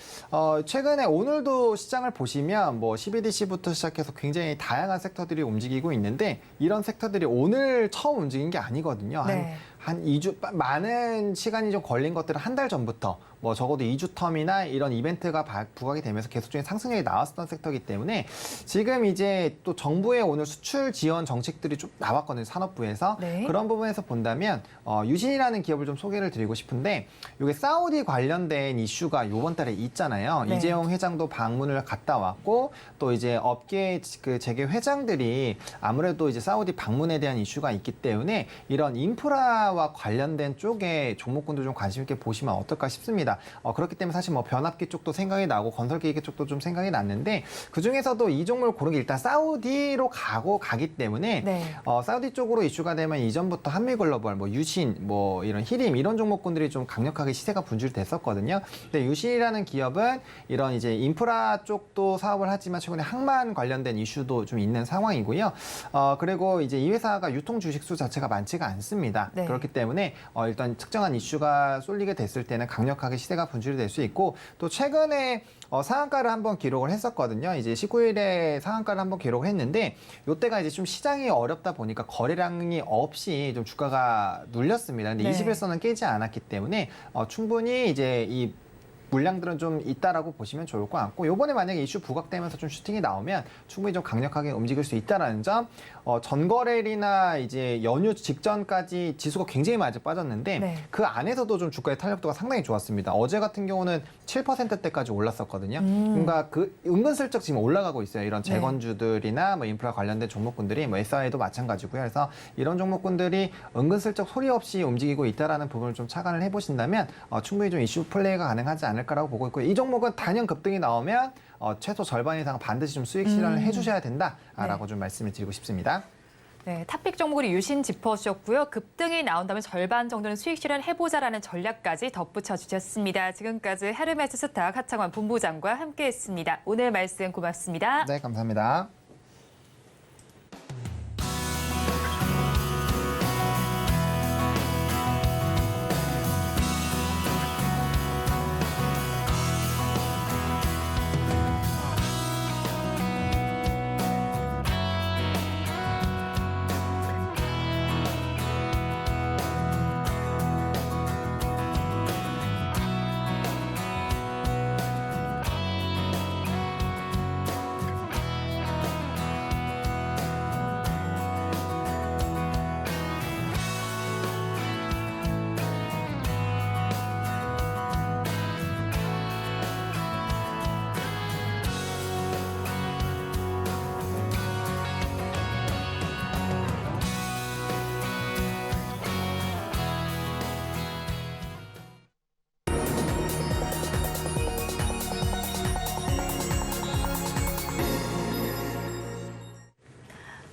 최근에 오늘도 시장을 보시면 CBDC부터 시작해서 굉장히 다양한 섹터들이 움직이고 있는데 이런 섹터들이 오늘 처음 움직인 게 아니거든요. 네. 한 2주, 많은 시간이 좀 걸린 것들은 한 달 전부터 적어도 2주 텀이나 이런 이벤트가 부각이 되면서 계속적인 상승력이 나왔었던 섹터이기 때문에 지금 이제 또 정부의 오늘 수출 지원 정책들이 좀 나왔거든요. 산업부에서. 네. 그런 부분에서 본다면 유신이라는 기업을 좀 소개를 드리고 싶은데 이게 사우디 관련된 이슈가 이번 달에 있잖아요. 네. 이재용 회장도 방문을 갔다 왔고 또 이제 업계 그 재계 회장들이 아무래도 이제 사우디 방문에 대한 이슈가 있기 때문에 이런 인프라와 관련된 쪽에 종목군도 좀 관심 있게 보시면 어떨까 싶습니다. 그렇기 때문에 사실 변압기 쪽도 생각이 나고 건설기계 쪽도 좀 생각이 났는데 그 중에서도 이 종목을 고른 게 일단 사우디로 가기 때문에 네. 사우디 쪽으로 이슈가 되면 이전부터 한미글로벌, 유신, 이런 히림 이런 종목군들이 좀 강력하게 시세가 분출됐었거든요. 근데 유신이라는 기업은 이런 이제 인프라 쪽도 사업을 하지만 최근에 항만 관련된 이슈도 좀 있는 상황이고요. 그리고 이제 이 회사가 유통 주식수 자체가 많지가 않습니다. 네. 그렇기 때문에 일단 특정한 이슈가 쏠리게 됐을 때는 강력하게 시세가 분출이 될 수 있고 또 최근에 상한가를 한번 기록을 했었거든요. 이제 19일에 상한가를 한번 기록을 했는데 이때가 이제 좀 시장이 어렵다 보니까 거래량이 없이 좀 주가가 눌렸습니다. 근데 네. 20일선은 깨지 않았기 때문에 충분히 이제 이 물량들은 좀 있다라고 보시면 좋을 것 같고 요번에 만약에 이슈 부각되면서 좀 슈팅이 나오면 충분히 좀 강력하게 움직일 수 있다라는 점 전거래일이나 이제 연휴 직전까지 지수가 굉장히 많이 빠졌는데 네. 그 안에서도 좀 주가의 탄력도가 상당히 좋았습니다. 어제 같은 경우는 7%대까지 올랐었거든요. 그러니까 그 은근슬쩍 지금 올라가고 있어요. 이런 재건주들이나 인프라 관련된 종목군들이 SI도 마찬가지고요. 그래서 이런 종목군들이 은근슬쩍 소리 없이 움직이고 있다라는 부분을 좀 착안을 해보신다면 충분히 좀 이슈 플레이가 가능하지 않을까라고 보고 있고요. 이 종목은 단연 급등이 나오면 최소 절반 이상 반드시 좀 수익 실현을 해주셔야 된다라고 좀 말씀을 드리고 싶습니다. 네, 탑픽 종목을 유신 짚어주셨고요. 급등이 나온다면 절반 정도는 수익 실현해보자라는 전략까지 덧붙여 주셨습니다. 지금까지 헤르메스 스탁 하창원 본부장과 함께했습니다. 오늘 말씀 고맙습니다. 네, 감사합니다.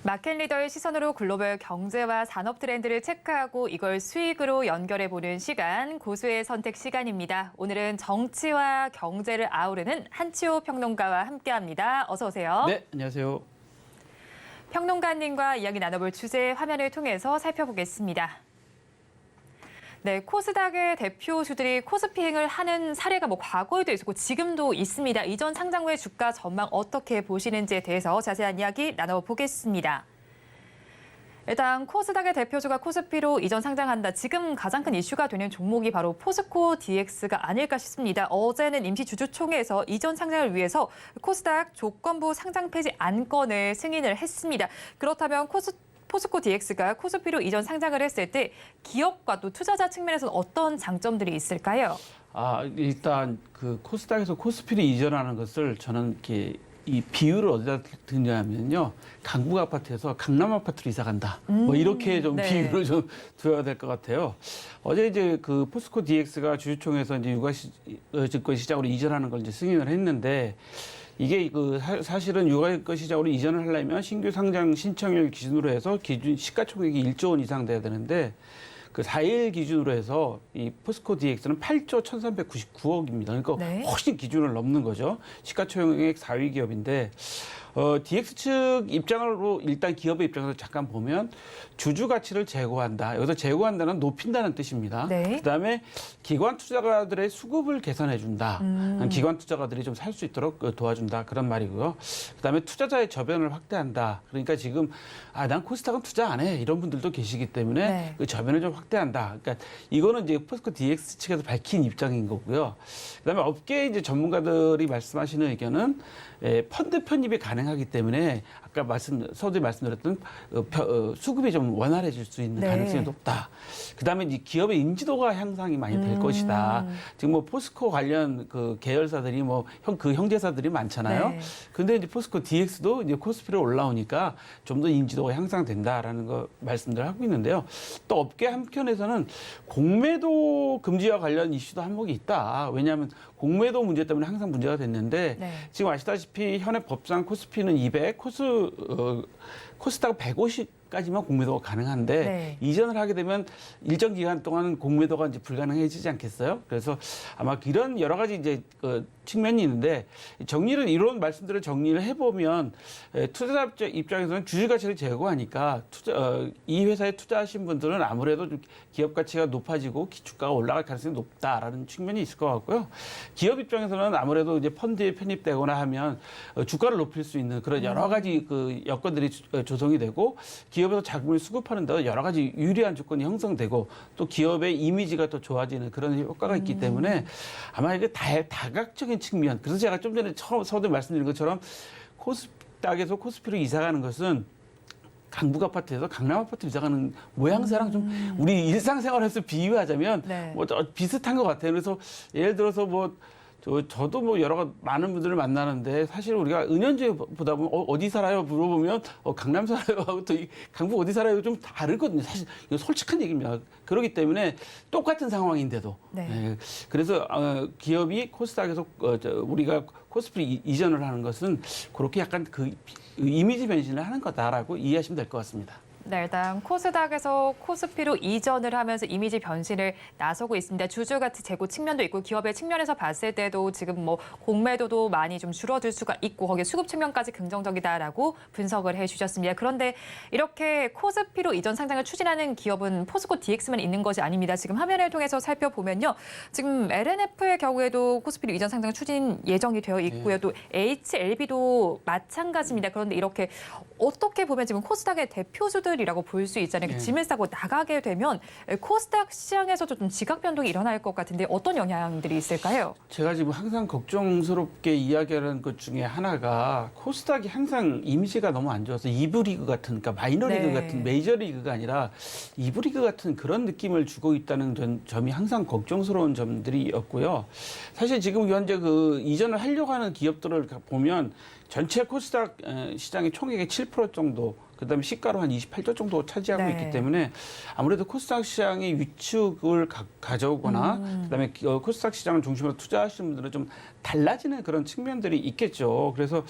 마켓 리더의 시선으로 글로벌 경제와 산업 트렌드를 체크하고 이걸 수익으로 연결해보는 시간, 고수의 선택 시간입니다. 오늘은 정치와 경제를 아우르는 한치호 평론가와 함께합니다. 어서 오세요. 네, 안녕하세요. 평론가님과 이야기 나눠볼 주제 화면을 통해서 살펴보겠습니다. 네, 코스닥의 대표주들이 코스피행을 하는 사례가 과거에도 있었고 지금도 있습니다. 이전 상장 후의 주가 전망 어떻게 보시는지에 대해서 자세한 이야기 나눠보겠습니다. 일단 코스닥의 대표주가 코스피로 이전 상장한다. 지금 가장 큰 이슈가 되는 종목이 바로 포스코 DX가 아닐까 싶습니다. 어제는 임시 주주총회에서 이전 상장을 위해서 코스닥 조건부 상장 폐지 안건을 승인을 했습니다. 그렇다면 포스코 DX가 코스피로 이전 상장을 했을 때 기업과 또 투자자 측면에서는 어떤 장점들이 있을까요? 일단 그 코스닥에서 코스피로 이전하는 것을 저는 이렇게 이 비율을 어디다 드냐면요. 강북 아파트에서 강남 아파트로 이사 간다. 이렇게 좀 네. 비율을 좀 두어야 될 것 같아요. 어제 이제 그 포스코 DX가 주주총회에서 이제 유가증권 시장으로 이전하는 걸 이제 승인을 했는데 이게 사실은 유가증권 시장으로 이전을 하려면 신규 상장 신청일 기준으로 해서 기준 시가총액이 1조 원 이상 돼야 되는데 그 4일 기준으로 해서 이 포스코 DX는 8조 1,399억입니다. 그러니까 네. 훨씬 기준을 넘는 거죠. 시가총액 4위 기업인데 DX 측 입장으로 일단 기업의 입장에서 잠깐 보면 주주 가치를 제고한다. 여기서 제고한다는 높인다는 뜻입니다. 네. 그다음에 기관 투자가들의 수급을 개선해 준다. 기관 투자가들이 좀 살 수 있도록 도와준다. 그런 말이고요. 그다음에 투자자의 저변을 확대한다. 그러니까 지금 난 코스닥은 투자 안 해. 이런 분들도 계시기 때문에 네. 그 저변을 좀 확대한다. 그러니까 이거는 이제 포스코 DX 측에서 밝힌 입장인 거고요. 그다음에 업계 이제 전문가들이 말씀하시는 의견은 펀드 편입이 가능하기 때문에 아까 서두에 말씀드렸던 수급이 좀 원활해질 수 있는 네. 가능성이 높다. 그다음에 이제 기업의 인지도가 향상이 많이 될 것이다. 지금 포스코 관련 그 계열사들이 그 형제사들이 많잖아요. 네. 근데 이제 포스코 DX도 이제 코스피로 올라오니까 좀 더 인지도가 향상된다라는 거 말씀들 하고 있는데요. 또 업계 한편에서는 공매도 금지와 관련 이슈도 한몫이 있다. 왜냐하면 공매도 문제 때문에 항상 문제가 됐는데 네. 지금 아시다시피 현행 법상 코스피는 200, 코스닥 150까지만 공매도가 가능한데 네. 이전을 하게 되면 일정 기간 동안 공매도가 이제 불가능해지지 않겠어요? 그래서 아마 이런 여러 가지 이제 측면이 있는데 정리를 이런 말씀들을 정리를 해보면 투자자 입장에서는 주주 가치를 제고하니까 이 회사에 투자하신 분들은 아무래도 좀 기업 가치가 높아지고 주가가 올라갈 가능성이 높다라는 측면이 있을 것 같고요. 기업 입장에서는 아무래도 이제 펀드에 편입되거나 하면 주가를 높일 수 있는 그런 여러 가지 그 여건들이 조성이 되고 기업에서 자금을 수급하는 데 여러 가지 유리한 조건이 형성되고 또 기업의 이미지가 더 좋아지는 그런 효과가 있기 때문에 아마 이게 다각적인 측면. 그래서 제가 좀 전에 서두에 말씀드린 것처럼 코스닥에서 코스피로 이사가는 것은 강북 아파트에서 강남 아파트로 이사가는 모양새랑 좀 우리 일상생활에서 비유하자면 네. 비슷한 것 같아요. 그래서 예를 들어서 저도 여러 많은 분들을 만나는데 사실 우리가 은연중에 보다 보면 어디 살아요? 물어보면 강남 살아요 하고 또 강북 어디 살아요? 좀 다르거든요. 사실 이거 솔직한 얘기입니다. 그렇기 때문에 똑같은 상황인데도 네. 그래서 기업이 코스닥에서 우리가 코스피 이전을 하는 것은 그렇게 약간 그 이미지 변신을 하는 거다라고 이해하시면 될 것 같습니다. 네, 일단 코스닥에서 코스피로 이전을 하면서 이미지 변신을 나서고 있습니다. 주주 가치 제고 측면도 있고 기업의 측면에서 봤을 때도 지금 공매도도 많이 좀 줄어들 수가 있고 거기에 수급 측면까지 긍정적이다라고 분석을 해주셨습니다. 그런데 이렇게 코스피로 이전 상장을 추진하는 기업은 포스코 DX만 있는 것이 아닙니다. 지금 화면을 통해서 살펴보면요. 지금 LNF의 경우에도 코스피로 이전 상장 추진 예정이 되어 있고요. 또 HLB도 마찬가지입니다. 그런데 이렇게 어떻게 보면 지금 코스닥의 대표주들이라고 볼 수 있잖아요. 짐을 싸고 나가게 되면 코스닥 시장에서도 좀 지각 변동이 일어날 것 같은데 어떤 영향들이 있을까요? 제가 지금 항상 걱정스럽게 이야기하는 것 중에 하나가 코스닥이 항상 이미지가 너무 안 좋아서 2부 리그 같은, 그러니까 마이너리그 네. 같은 메이저 리그가 아니라 2부 리그 같은 그런 느낌을 주고 있다는 점이 항상 걱정스러운 점들이었고요. 사실 지금 현재 이전을 하려고 하는 기업들을 보면 전체 코스닥 시장의 총액의 7% 정도 그다음에 시가로 한 28조 정도 차지하고 네. 있기 때문에 아무래도 코스닥 시장의 위축을 가져오거나 그다음에 코스닥 시장을 중심으로 투자하시는 분들은 좀 달라지는 그런 측면들이 있겠죠. 그래서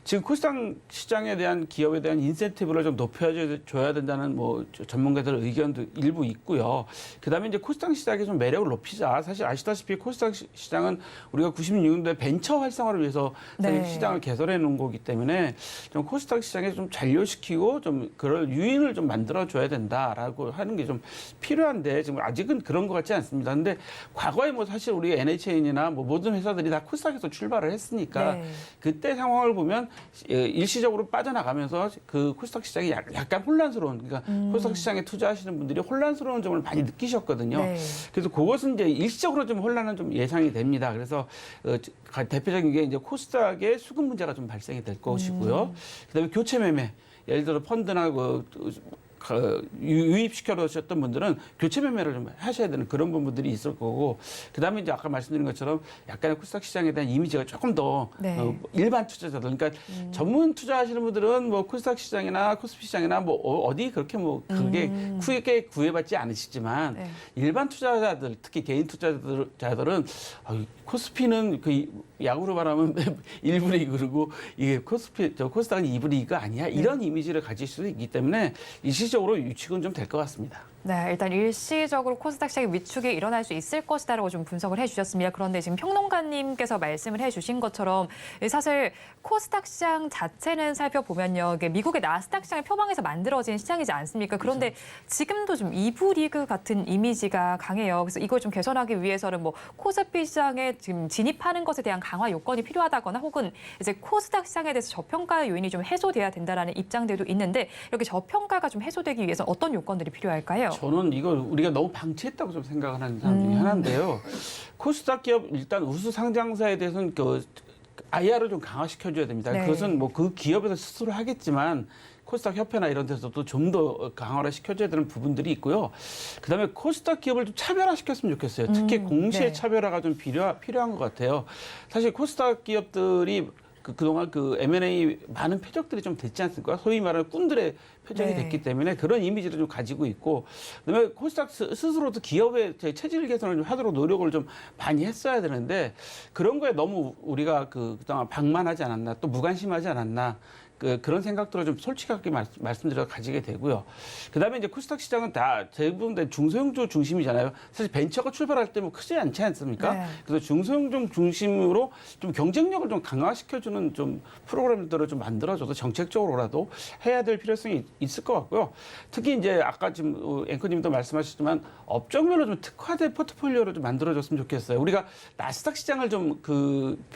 지금 코스닥 시장에 대한 기업에 대한 인센티브를 좀 높여줘야 된다는 뭐 전문가들의 의견도 일부 있고요. 그다음에 이제 코스닥 시장의 좀 매력을 높이자. 사실 아시다시피 코스닥 시장은 우리가 96년도에 벤처 활성화를 위해서 네. 시장을 개설해 놓은 거기 때문에 좀 코스닥 시장에 좀 잔류시키고 좀 그럴 유인을 좀 만들어줘야 된다라고 하는 게 좀 필요한데 지금 아직은 그런 것 같지 않습니다. 근데 과거에 뭐 사실 우리 NHN이나 뭐 모든 회사들이 다 코스닥에서 출발을 했으니까 네. 그때 상황을 보면 일시적으로 빠져나가면서 그 코스닥 시장이 약간 혼란스러운 그러니까 코스닥 시장에 투자하시는 분들이 혼란스러운 점을 많이 느끼셨거든요. 네. 그래서 그것은 이제 일시적으로 좀 혼란은 좀 예상이 됩니다. 그래서 대표적인 게 이제 코스닥의 수급 문제가 좀 발생이 될 것이고요. 그다음에 교체 매매, 예를 들어 펀드나 유입시켜 놓으셨던 분들은 교체 매매를 좀 하셔야 되는 그런 부분들이 있을 거고, 그다음에 이제 아까 말씀드린 것처럼 약간의 코스닥 시장에 대한 이미지가 조금 더 네. 일반 투자자들, 그러니까 전문 투자하시는 분들은 뭐 코스닥 시장이나 코스피 시장이나 뭐 어디 그렇게 뭐 그게 크게 구애받지 않으시지만 네. 일반 투자자들, 특히 개인 투자자들은 코스피는 그 야구로 말하면 1부 리그고 이게 코스닥은 2부 리그 아니야? 이런 이미지를 가질 수도 있기 때문에 일시적으로 위축은 좀 될 것 같습니다. 네, 일단 일시적으로 코스닥 시장의 위축이 일어날 수 있을 것이다라고 좀 분석을 해주셨습니다. 그런데 지금 평론가님께서 말씀을 해주신 것처럼 사실 코스닥 시장 자체는 살펴보면요, 이게 미국의 나스닥 시장을 표방해서 만들어진 시장이지 않습니까? 그런데 지금도 좀 2부 리그 같은 이미지가 강해요. 그래서 이걸 좀 개선하기 위해서는 뭐 코스피 시장에 지금 진입하는 것에 대한 강화 요건이 필요하다거나 혹은 이제 코스닥 시장에 대해서 저평가 요인이 좀 해소돼야 된다라는 입장들도 있는데 이렇게 저평가가 좀 해소되기 위해서 어떤 요건들이 필요할까요? 저는 이걸 우리가 너무 방치했다고 좀 생각하는 사람 중에 하나인데요. 코스닥 기업 일단 우수 상장사에 대해서는 그 IR을 좀 강화시켜줘야 됩니다. 네. 그것은 뭐 그 기업에서 스스로 하겠지만 코스닥 협회나 이런 데서도 좀 더 강화를 시켜줘야 되는 부분들이 있고요. 그다음에 코스닥 기업을 좀 차별화시켰으면 좋겠어요. 특히 공시의 네. 차별화가 좀 필요한 것 같아요. 사실 코스닥 기업들이 그동안 그 M&A 많은 표적들이 좀 됐지 않습니까? 소위 말하는 꾼들의 표적이 네. 됐기 때문에 그런 이미지를 좀 가지고 있고, 그다음에 코스닥 스스로도 기업의 체질 개선을 좀 하도록 노력을 좀 많이 했어야 되는데 그런 거에 너무 우리가 그동안 방만하지 않았나, 또 무관심하지 않았나. 그런 생각들을 좀 솔직하게 말씀드려 가지게 되고요. 그다음에 이제 코스닥 시장은 다 대부분 중소형주 중심이잖아요. 사실 벤처가 출발할 때 뭐 크지 않지 않습니까? 네. 그래서 중소형주 중심으로 좀 경쟁력을 좀 강화시켜주는 좀 프로그램들을 좀 만들어줘도 정책적으로라도 해야 될 필요성이 있을 것 같고요. 특히 이제 아까 지금 앵커님도 말씀하셨지만 업종별로 좀 특화된 포트폴리오를 좀 만들어줬으면 좋겠어요. 우리가 나스닥 시장을 좀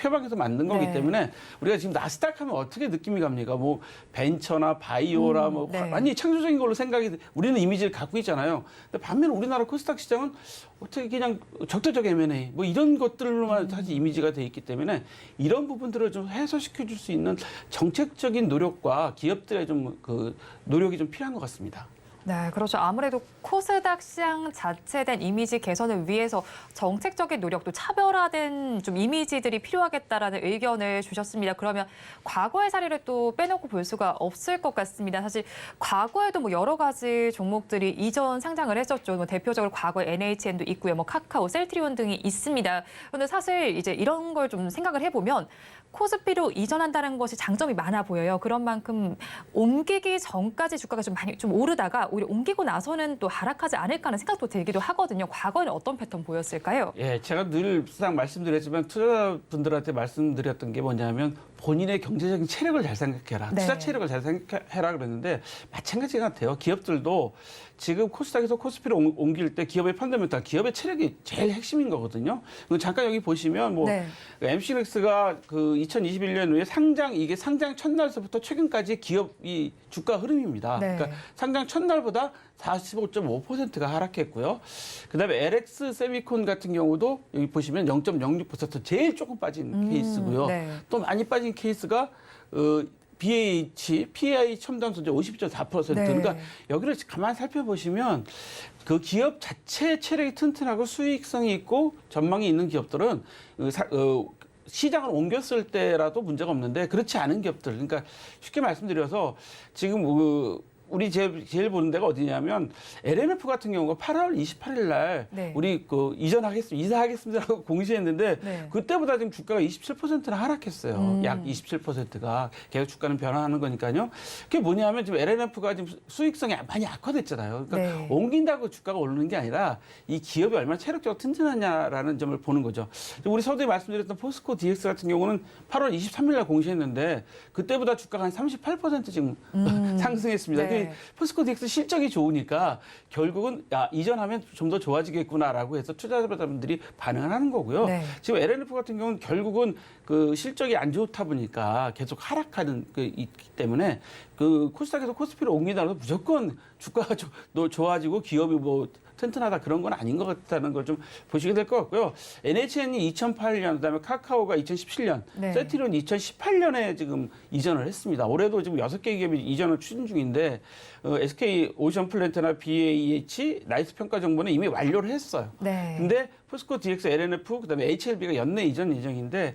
표방해서 만든 거기 네. 때문에 우리가 지금 나스닥 하면 어떻게 느낌이 갑니까? 뭐 벤처나 바이오라 뭐 네. 완전히 창조적인 걸로 우리는 이미지를 갖고 있잖아요. 근데 반면 우리나라 코스닥 시장은 어떻게 그냥 적대적 M&A 뭐 이런 것들로만 사실 이미지가 돼 있기 때문에 이런 부분들을 좀 해소시켜 줄 수 있는 정책적인 노력과 기업들의 좀 노력이 좀 필요한 것 같습니다. 네, 그렇죠. 아무래도 코스닥 시장 자체에 대한 이미지 개선을 위해서 정책적인 노력도 차별화된 좀 이미지들이 필요하겠다라는 의견을 주셨습니다. 그러면 과거의 사례를 또 빼놓고 볼 수가 없을 것 같습니다. 사실 과거에도 뭐 여러 가지 종목들이 이전 상장을 했었죠. 뭐 대표적으로 과거에 NHN도 있고요. 뭐 카카오, 셀트리온 등이 있습니다. 그런데 사실 이제 이런 걸 좀 생각을 해보면 코스피로 이전한다는 것이 장점이 많아 보여요. 그런 만큼 옮기기 전까지 주가가 좀 많이 좀 오르다가 오히려 옮기고 나서는 또 하락하지 않을까 하는 생각도 들기도 하거든요. 과거에는 어떤 패턴 보였을까요? 예, 제가 늘 항상 말씀드렸지만 투자자분들한테 말씀드렸던 게 뭐냐면 본인의 경제적인 체력을 잘 생각해라. 네. 투자 체력을 잘 생각해라 그랬는데 마찬가지 같아요. 기업들도 지금 코스닥에서 코스피로 옮길 때 기업의 펀더멘탈, 기업의 체력이 제일 핵심인 거거든요. 잠깐 여기 보시면 뭐 네. MC넥스가 2021년 후에 이게 상장 첫날서부터 최근까지 기업이 주가 흐름입니다. 네. 그러니까 상장 첫날보다 45.5%가 하락했고요. 그다음에 LX 세미콘 같은 경우도 여기 보시면 0.06% 제일 조금 빠진 케이스고요. 네. 또 많이 빠진 케이스가 BH, PI 첨단 소재 50.4%. 네. 그러니까 여기를 가만히 살펴보시면 그 기업 자체 체력이 튼튼하고 수익성이 있고 전망이 있는 기업들은 시장을 옮겼을 때라도 문제가 없는데 그렇지 않은 기업들, 그러니까 쉽게 말씀드려서 지금 우리 제일 보는 데가 어디냐면 LNF 같은 경우가 8월 28일 날 네. 우리 이사하겠습니다라고 공시했는데 네. 그때보다 지금 주가가 27%나 하락했어요. 약 27%가 계속 주가는 변화하는 거니까요. 그게 뭐냐면 지금 LNF가 지금 수익성이 많이 악화됐잖아요. 그러니까 네. 옮긴다고 주가가 오르는 게 아니라 이 기업이 얼마나 체력적으로 튼튼하냐라는 점을 보는 거죠. 우리 서두에 말씀드렸던 포스코 DX 같은 경우는 8월 23일 날 공시했는데 그때보다 주가가 한 38% 지금 상승했습니다. 네. 포스코 DX 실적이 좋으니까 결국은 이전하면 좀 더 좋아지겠구나라고 해서 투자자분들이 반응을 하는 거고요. 네. 지금 LNF 같은 경우는 결국은 그 실적이 안 좋다 보니까 계속 하락하는 있기 때문에 그 코스닥에서 코스피로 옮기더라도 무조건 주가가 좋아지고 기업이 뭐 튼튼하다 그런 건 아닌 것 같다는 걸 좀 보시게 될 것 같고요. NHN이 2008년, 그다음에 카카오가 2017년, 네. 세티론 2018년에 지금 이전을 했습니다. 올해도 지금 6개 기업이 이전을 추진 중인데 SK 오션플랜트나 BAH, 나이스 평가 정보는 이미 완료를 했어요. 네. 근데 포스코 DX, LNF, 그다음에 HLB가 연내 이전 예정인데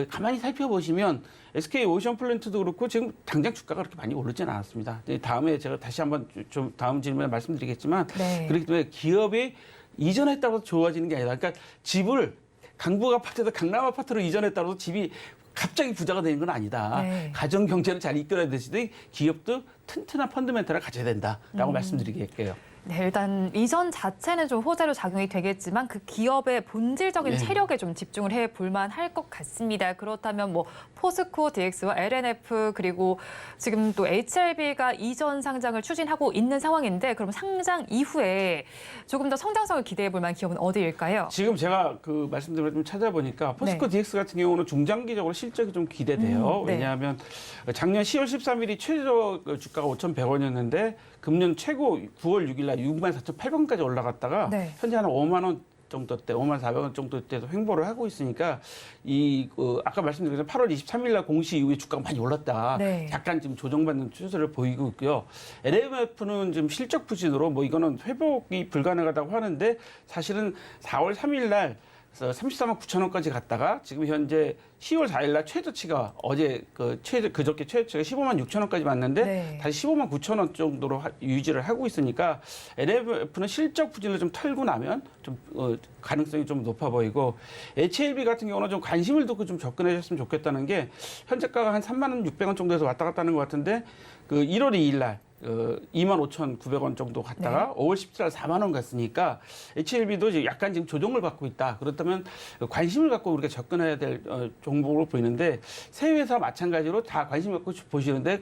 가만히 살펴보시면 SK 오션플랜트도 그렇고 지금 당장 주가가 그렇게 많이 오르지는 않았습니다. 다음에 제가 다시 한번 좀 다음 질문에 말씀드리겠지만 네. 그렇기 때문에 기업이 이전했다고 해서 좋아지는 게 아니라 그러니까 집을 강북 아파트에서 강남 아파트로 이전했다고 해서 집이 갑자기 부자가 되는 건 아니다. 네. 가정 경제를 잘 이끌어야 되시되 기업도 튼튼한 펀더멘털을 가져야 된다라고 말씀드리겠게요. 네, 일단 이전 자체는 좀 호재로 작용이 되겠지만 그 기업의 본질적인 네. 체력에 좀 집중을 해 볼만 할 것 같습니다. 그렇다면 뭐 포스코 DX와 LNF 그리고 지금 또 HLB가 이전 상장을 추진하고 있는 상황인데 그럼 상장 이후에 조금 더 성장성을 기대해 볼 만한 기업은 어디일까요? 지금 제가 그 말씀드린 좀 찾아보니까 포스코 DX 같은 경우는 중장기적으로 실적이 좀 기대돼요. 네. 왜냐하면 작년 10월 13일이 최저 주가가 5,100원이었는데 금년 최고 9월 6일 날 64,800원까지 올라갔다가 네. 현재 한 5만 원 정도 때, 54,400원 정도 때도 횡보를 하고 있으니까 아까 말씀드린 8월 23일 날 공시 이후에 주가가 많이 올랐다. 네. 약간 지금 조정받는 추세를 보이고 있고요. LMF는 지금 실적 부진으로 이거는 회복이 불가능하다고 하는데 사실은 4월 3일 날 34만 9천 원까지 갔다가 지금 현재 10월 4일 날 최저치가 그저께 최저치가 15만 6천 원까지 왔는데 네. 다시 15만 9천 원 정도로 유지를 하고 있으니까 LMF는 실적 부진을 좀 털고 나면 좀 가능성이 좀 높아 보이고 HLB 같은 경우는 좀 관심을 두고 좀 접근해 주셨으면 좋겠다는 게 현재가가 한 3만 원 600원 정도에서 왔다 갔다 하는 것 같은데 1월 2일 날 25,900원 정도 갔다가 5월 17일 날 4만 원 갔으니까 HLB도 약간 지금 조정을 받고 있다. 그렇다면 관심을 갖고 우리가 접근해야 될 종목으로 보이는데 새 회사 마찬가지로 다 관심 갖고 보시는데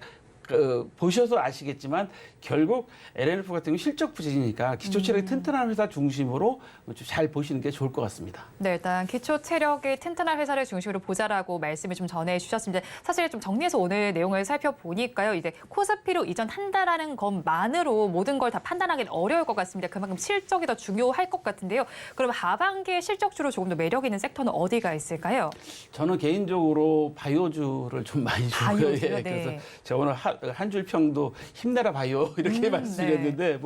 보셔서 아시겠지만 결국 LNF 같은 경우 실적 부진이니까 기초 체력이 튼튼한 회사 중심으로 좀 잘 보시는 게 좋을 것 같습니다. 네, 일단 기초 체력이 튼튼한 회사를 중심으로 보자라고 말씀을 좀 전해주셨습니다. 사실 좀 정리해서 오늘 내용을 살펴보니까요. 이제 코스피로 이전한다라는 것만으로 모든 걸 다 판단하기는 어려울 것 같습니다. 그만큼 실적이 더 중요할 것 같은데요. 그럼 하반기에 실적주로 조금 더 매력 있는 섹터는 어디가 있을까요? 저는 개인적으로 바이오주를 좀 많이 좋아해요. 바이오주요? 네. 그래서 제가 오늘 한 줄 평도 힘내라 바이오 이렇게 말씀드렸는데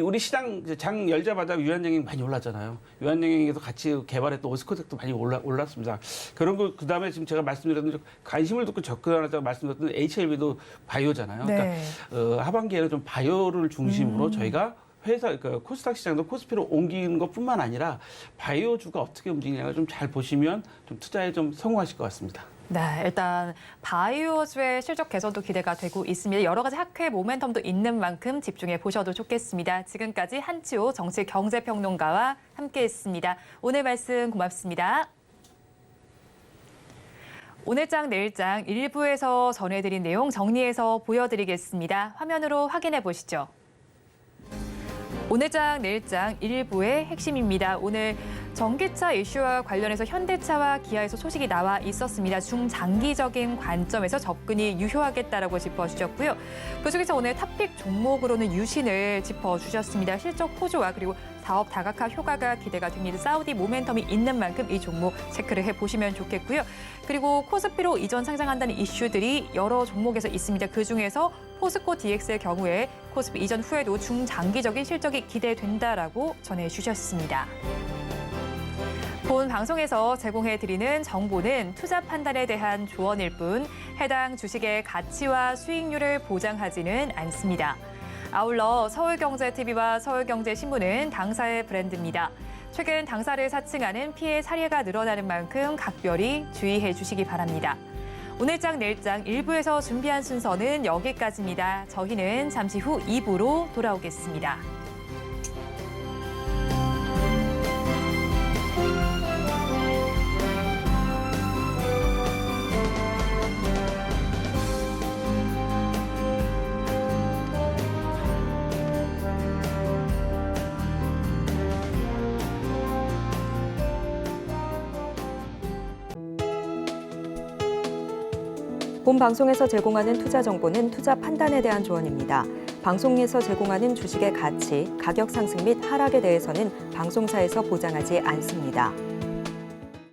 우리 시장 장 열자마자 유한양행 많이 올랐잖아요. 유한양행에서 같이 개발했던 오스코텍도 많이 올랐습니다. 그런 거 그다음에 지금 제가 말씀드렸던 관심을 두고 접근하자고 말씀드렸던 HLB도 바이오잖아요. 네. 그러니까 하반기에는 좀 바이오를 중심으로 저희가 회사 코스닥 시장도 코스피로 옮기는 것뿐만 아니라 바이오주가 어떻게 움직이냐를 좀 잘 보시면 좀 투자에 좀 성공하실 것 같습니다. 네, 일단 바이오주의 실적 개선도 기대가 되고 있습니다. 여러 가지 학회 모멘텀도 있는 만큼 집중해 보셔도 좋겠습니다. 지금까지 한치호 정치경제평론가와 함께했습니다. 오늘 말씀 고맙습니다. 오늘장 내일장 일부에서 전해드린 내용 정리해서 보여드리겠습니다. 화면으로 확인해 보시죠. 오늘장 내일장 일부의 핵심입니다. 오늘 전기차 이슈와 관련해서 현대차와 기아에서 소식이 나와 있었습니다. 중장기적인 관점에서 접근이 유효하겠다라고 짚어주셨고요. 그중에서 오늘 탑픽 종목으로는 유신을 짚어주셨습니다. 실적 호조와 그리고 사업 다각화 효과가 기대가 됩니다. 사우디 모멘텀이 있는 만큼 이 종목 체크를 해보시면 좋겠고요. 그리고 코스피로 이전 상장한다는 이슈들이 여러 종목에서 있습니다. 그중에서 포스코 DX의 경우에 코스피 이전 후에도 중장기적인 실적이 기대된다라고 전해주셨습니다. 본 방송에서 제공해드리는 정보는 투자 판단에 대한 조언일 뿐 해당 주식의 가치와 수익률을 보장하지는 않습니다. 아울러 서울경제TV와 서울경제신문은 당사의 브랜드입니다. 최근 당사를 사칭하는 피해 사례가 늘어나는 만큼 각별히 주의해 주시기 바랍니다. 오늘장 내일장 1부에서 준비한 순서는 여기까지입니다. 저희는 잠시 후 2부로 돌아오겠습니다. 본 방송에서 제공하는 투자 정보는 투자 판단에 대한 조언입니다. 방송에서 제공하는 주식의 가치, 가격 상승 및 하락에 대해서는 방송사에서 보장하지 않습니다.